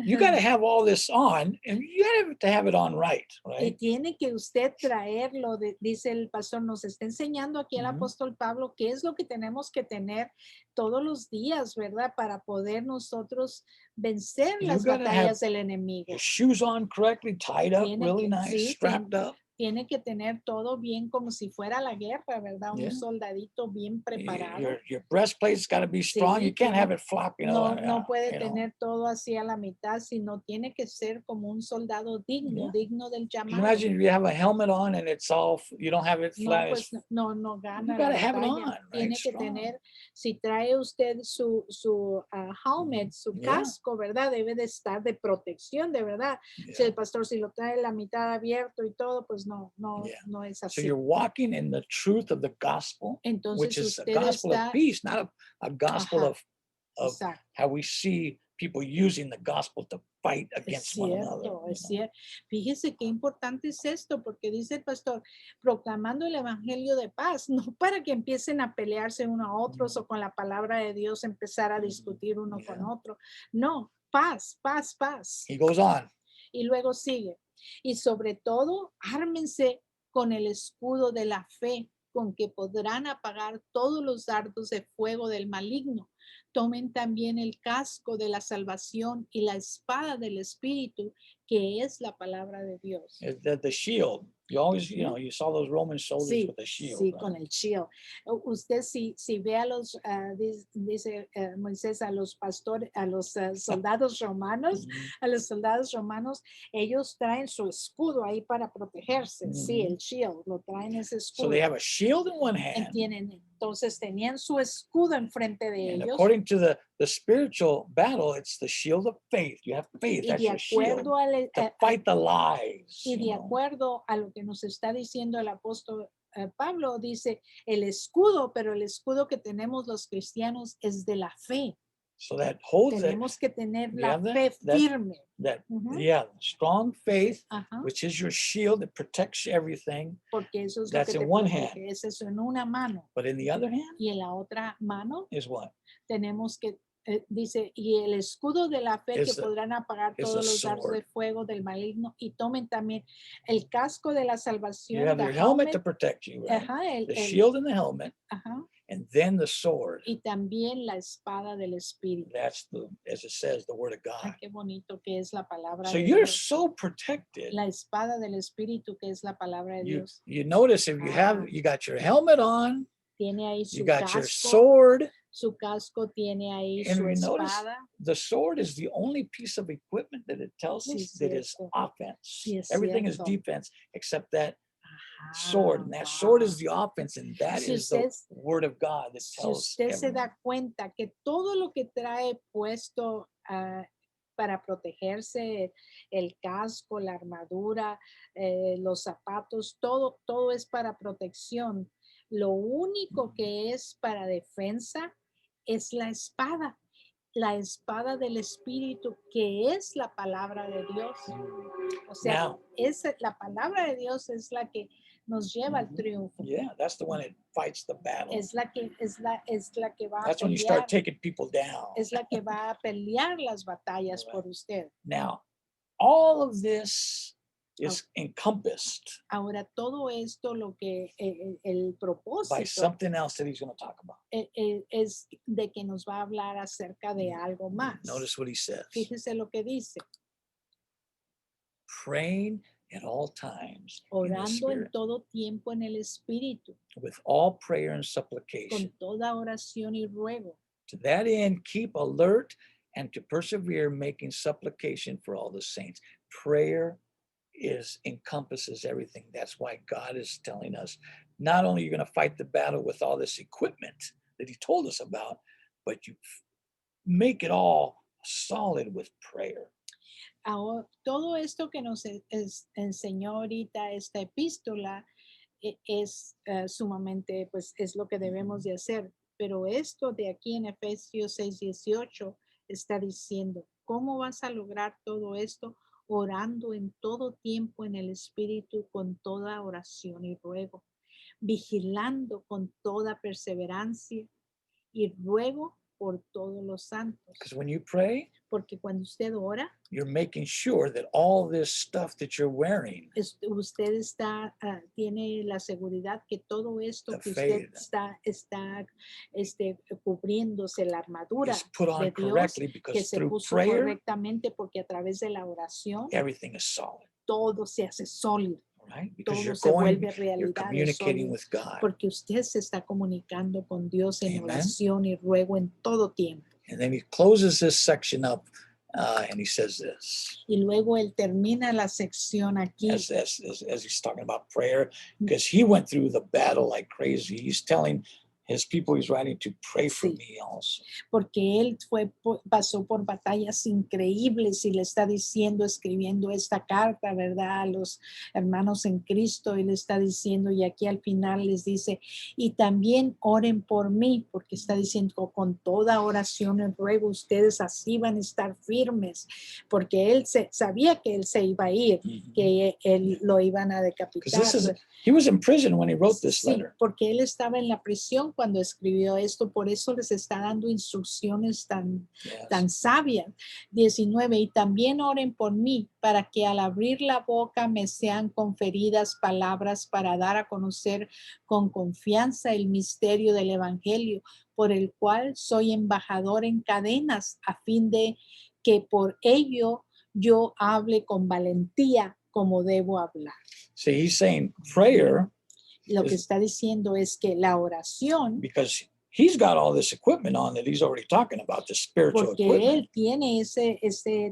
you got to have all this on, and you got to have it on right, Y right? tiene que usted traerlo, dice el pastor, nos está enseñando aquí el Ujú. apóstol Pablo, qué es lo que tenemos que tener todos los días, ¿verdad? Para poder nosotros vencer You las gotta have batallas del enemigo. Your shoes on correctly, tied up, Tiene really que- nice, sí, strapped up. Tiene que tener todo bien como si fuera la guerra, ¿verdad? Yeah. Un soldadito bien preparado. Your breastplate's got to be strong. Sí, You can't tiene- have it flopping. No puede you know. tener todo así a la mitad, sino tiene que ser como un soldado digno, Yeah. digno del Can you llamado. imagine if you have a helmet on and it's all, you don't have it No, flat. pues no gana You la gotta have it batalla. on, right? Tiene que Strong. tener, si trae usted su helmet, su Yeah. casco, ¿verdad? Debe de estar de protección, de verdad. Si el pastor, si lo trae la mitad abierto y todo, pues no Yeah. no es So así. you're walking in the truth of the gospel, Entonces which is a usted gospel está, of peace, not a gospel Ajá. of exacto. how we see people using the gospel to fight Es against one another. cierto, you es know. cierto. Fíjese qué importante es esto, porque dice el pastor, proclamando el evangelio de paz, no para que empiecen a pelearse uno a otros o con la palabra de Dios empezar a discutir uno con Yeah. otro. No, paz, paz, paz. He goes on. Y luego sigue. Y sobre todo, ármense con el escudo de la fe, con que podrán apagar todos los dardos de fuego del maligno. Tomen también el casco de la salvación y la espada del Espíritu, que es la palabra de Dios. Is that the shield? You always, you Ujú. know, you saw those Roman soldiers Sí, with a shield. sí, right? con el shield. Usted si ve a los, dice Moisés, a los pastores, a los soldados romanos, Mhm. a los soldados romanos, ellos traen su escudo ahí para protegerse. Sí, Ujú. el shield, lo traen ese So escudo. they have a shield in one hand. Entonces tenían su escudo enfrente de And ellos. according to the spiritual battle, it's the shield of faith. You have faith. Y That's de your shield acuerdo al, to fight the lies. y you de know. acuerdo a lo que nos está diciendo el apóstol Pablo, dice el escudo, pero el escudo que tenemos los cristianos es de la fe. So that holds it. Tenemos que tener You la have that? fe That- firme. That Ujú. yeah, strong faith, Ajá, which is your shield that protects everything. porque eso es That's lo que in te one protege. hand. Es eso en una mano. But in the other hand Y en la otra mano is what? tenemos que, dice, y el escudo de la fe que Is the- podrán apagar is todos the los dardos de sword. fuego del maligno. Y tomen también el casco de la You salvación, have the your helmet to helmet, protect you, right? ajá, The shield and the helmet, ajá, and then the sword. y también la espada del Espíritu. That's the, as it says, the word of Ay, God. qué bonito que es la palabra So de you're Dios. so protected. La espada del Espíritu que es la palabra de You Dios. you notice if you have Ah. you got your helmet on, Tiene ahí you su got your casco. sword. Su casco tiene ahí And su we notice espada. the sword is the only piece of equipment that it tells Sí, us that is cierto. offense. Sí, es Everything is cierto. defense except that Ajá, sword. And that sword wow. is the offense, and that Si is the usted- word of God that Si tells usted se everyone. da cuenta que todo lo que trae puesto para protegerse, el casco, la armadura, los zapatos, todo es para protección. Lo único que es para defensa es la espada del Espíritu, que es la palabra de Dios. O sea, Now, la palabra de Dios es la que nos lleva al Mhm. triunfo. yeah, that's the one that fights the battle. Es la que va a That's when you pelear, start taking people down. es la que va a pelear las batallas por usted. Now, all of this is encompassed Ahora todo esto lo que el by propósito something else that he's going to talk about. es de que nos va a hablar acerca de algo más. Notice what he says. Fíjese lo que dice, Praying at all times in the orando en Spirit, todo tiempo en el Espíritu, with all prayer and con supplication. toda oración y ruego. To that end, keep alert and to persevere, making supplication for all the saints. Prayer encompasses everything. That's why God is telling us, not only you're going to fight the battle with all this equipment that he told us about, but you make it all solid with prayer. Ahora, todo esto que nos enseñó ahorita esta epístola es sumamente, pues es lo que debemos de hacer. Pero esto de aquí en Efesios 6:18 está diciendo, ¿cómo vas a lograr todo esto? Orando en todo tiempo en el Espíritu con toda oración y ruego, vigilando con toda perseverancia y ruego por todos los santos. Because when you pray, Porque cuando usted ora, you're making sure that all this stuff that you're wearing, usted tiene la seguridad que todo esto the que usted faith, está cubriéndose la armadura is put on de Dios, correctly, que because se through puso prayer, correctamente, porque a través de la oración everything is solid, todo se hace sólido, right? Because todo you're se going, vuelve you're realidad, communicating with God. porque usted se está comunicando con Dios en Amen. oración y ruego en todo tiempo. And then he closes this section up and he says this, Y luego él termina la sección aquí. as he's talking about prayer, because he went through the battle like crazy. He's telling his people he's writing to pray for Sí. me also. Porque él pasó por batallas increíbles y le está diciendo, escribiendo esta carta, ¿verdad? A los hermanos en Cristo, y le está diciendo, y aquí al final les dice, y también oren por mí, porque está diciendo, con toda oración y ruego, ustedes así van a estar firmes, porque él sabía que él se iba a ir, que él lo iban a decapitar. He was in prison when he wrote this Sí, letter. porque él estaba en la prisión cuando escribió esto, por eso les está dando instrucciones tan Yes. sabias. 19, y también oren por mí, para que al abrir la boca me sean conferidas palabras para dar a conocer con confianza el misterio del Evangelio, por el cual soy embajador en cadenas, a fin de que por ello yo hable con valentía como debo hablar. See, he's saying prayer, Lo que está diciendo es que la oración, because he's got all this equipment on that he's already talking about, the spiritual porque equipment. él tiene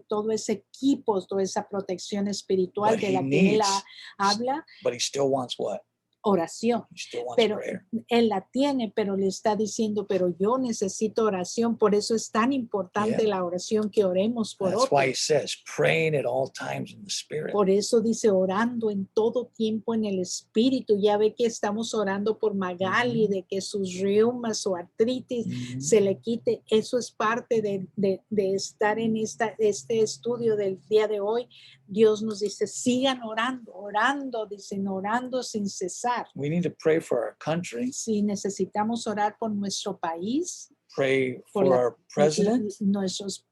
todo ese equipo, toda esa protección espiritual But de he la que él needs- habla, But he still wants what? oración. He still wants Pero prayer. él la tiene, pero le está diciendo, pero yo necesito oración, por eso es tan importante Yeah. la oración, que oremos por That's why he otros. says praying at all times in the Spirit. Por eso dice orando en todo tiempo en el Espíritu. Ya ve que estamos orando por Magali, de que sus reumas o artritis se le quite. Eso es parte de estar en este estudio del día de hoy. Dios nos dice, sigan orando, dicen, orando sin cesar. We need to pray for our country, Si necesitamos orar por nuestro país, pray por for our president,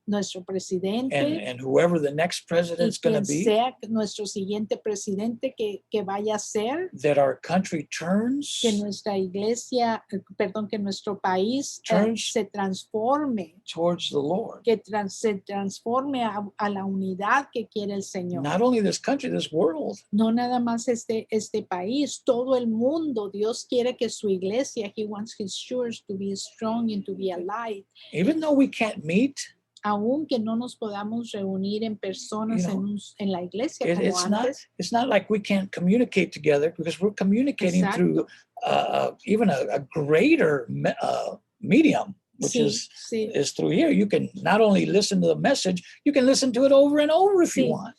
nuestro presidente, and whoever the next president's y going to quien be, sea nuestro siguiente presidente que vaya a ser, that our country turns que nuestra iglesia, que nuestro país Turns se transforme, towards the Lord. que se transforme a la unidad que quiere el Señor. Not only this country, this world. No nada más este país, todo el mundo. Dios quiere que su iglesia, He wants His church to be strong and to be alive. Even though we can't meet, Aunque no nos podamos reunir en personas You know, en la iglesia como antes. it's not like we can't communicate together, because we're communicating Exacto. through even a greater medium, which Sí. is through here. You can not only listen to the message, you can listen to it over and over if you Sí. want.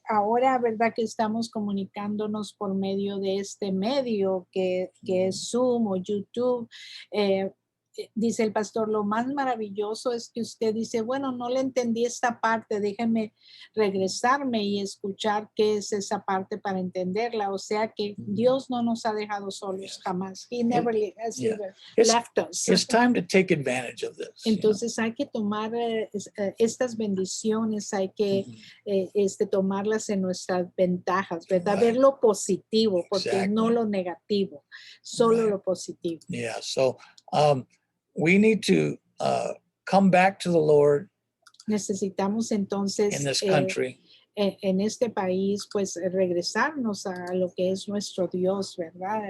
Ahora, ¿verdad? Que estamos comunicándonos por medio de este medio que es Zoom o YouTube. dice el pastor, lo más maravilloso es que usted dice, bueno, no le entendí esta parte, déjeme regresarme y escuchar qué es esa parte para entenderla. O sea que Dios no nos ha dejado solos jamás. He never has yeah. ever It's- left us. It's time to take advantage of this. you know. Entonces hay que tomar estas bendiciones, hay que Mhm. tomarlas en nuestras ventajas, ¿verdad? Right. Ver lo positivo, porque no Exactly. lo negativo, solo Right. lo positivo. Yeah. So we need to come back to the Lord Necesitamos in entonces this country. en este país, pues regresarnos a lo que es nuestro Dios, ¿verdad?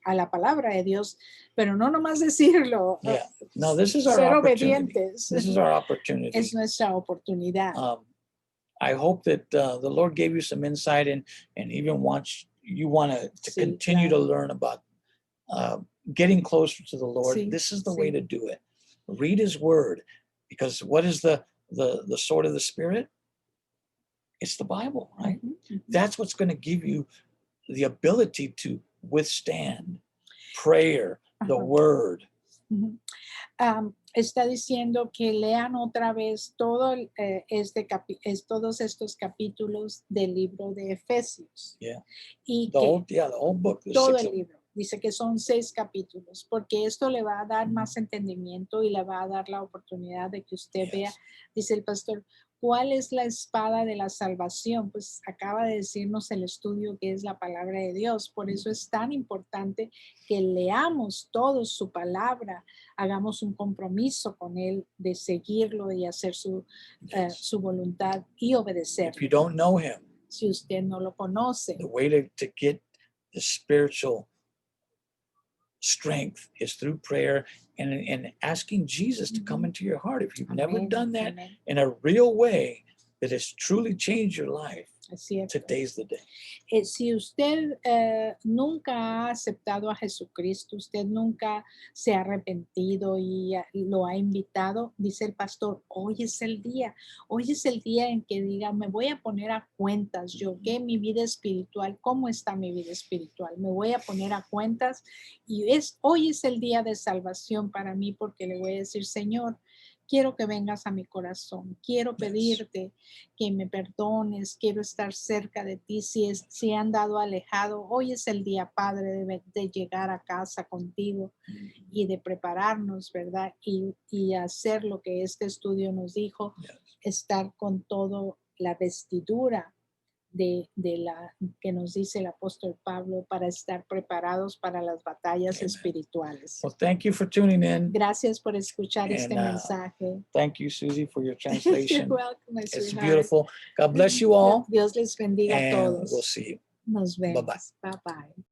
A la palabra de Dios, pero no nomás decirlo, Yeah. No, this is our ser opportunity. obedientes. This is our opportunity. Es nuestra oportunidad. I hope that the Lord gave you some insight and even wants you want to Sí, continue claro. to learn about getting closer to the Lord. Sí, This is the way sí. to do it. Read His Word, because what is the sword of the Spirit? It's the Bible, right? Ujú, ujú. That's what's going to give you the ability to withstand prayer, the Ajá. Word. Ujú. Está diciendo que lean otra vez todos estos capítulos del libro de Efesios. Yeah. Y The que whole book. There's todo 6 el of them. libro. Dice que son 6 capítulos, porque esto le va a dar más entendimiento y le va a dar la oportunidad de que usted vea, Yes. dice el pastor, ¿cuál es la espada de la salvación? Pues acaba de decirnos el estudio que es la palabra de Dios. Por eso es tan importante que leamos todos su palabra, hagamos un compromiso con Él de seguirlo y hacer su voluntad y obedecer. If you don't know Him, Si usted no lo conoce, the way to get the spiritual strength is through prayer and asking Jesus to come Ujú. into your heart. If you've never Amén, done that amén. in a real way that has truly changed your life, Es cierto. today's the day. Si usted nunca ha aceptado a Jesucristo, usted nunca se ha arrepentido y lo ha invitado, dice el pastor, hoy es el día en que diga, me voy a poner a cuentas, yo qué mi vida espiritual, cómo está mi vida espiritual, me voy a poner a cuentas y hoy es el día de salvación para mí porque le voy a decir, Señor, quiero que vengas a mi corazón, quiero Yes. pedirte que me perdones, quiero estar cerca de ti. Si he andado alejado, hoy es el día, Padre, de llegar a casa contigo y de prepararnos, ¿verdad? Y hacer lo que este estudio nos dijo, Yes. estar con todo la vestidura de la que nos dice el apóstol Pablo para estar preparados para las batallas Amen. espirituales. Well, thank you for tuning in. Gracias por escuchar este And, mensaje. Thank you, Susie, for your You're translation. welcome, my It's sweetheart. beautiful. God bless you all. Dios les bendiga a And todos. we'll see you. Nos vemos. Bye-bye. Bye bye.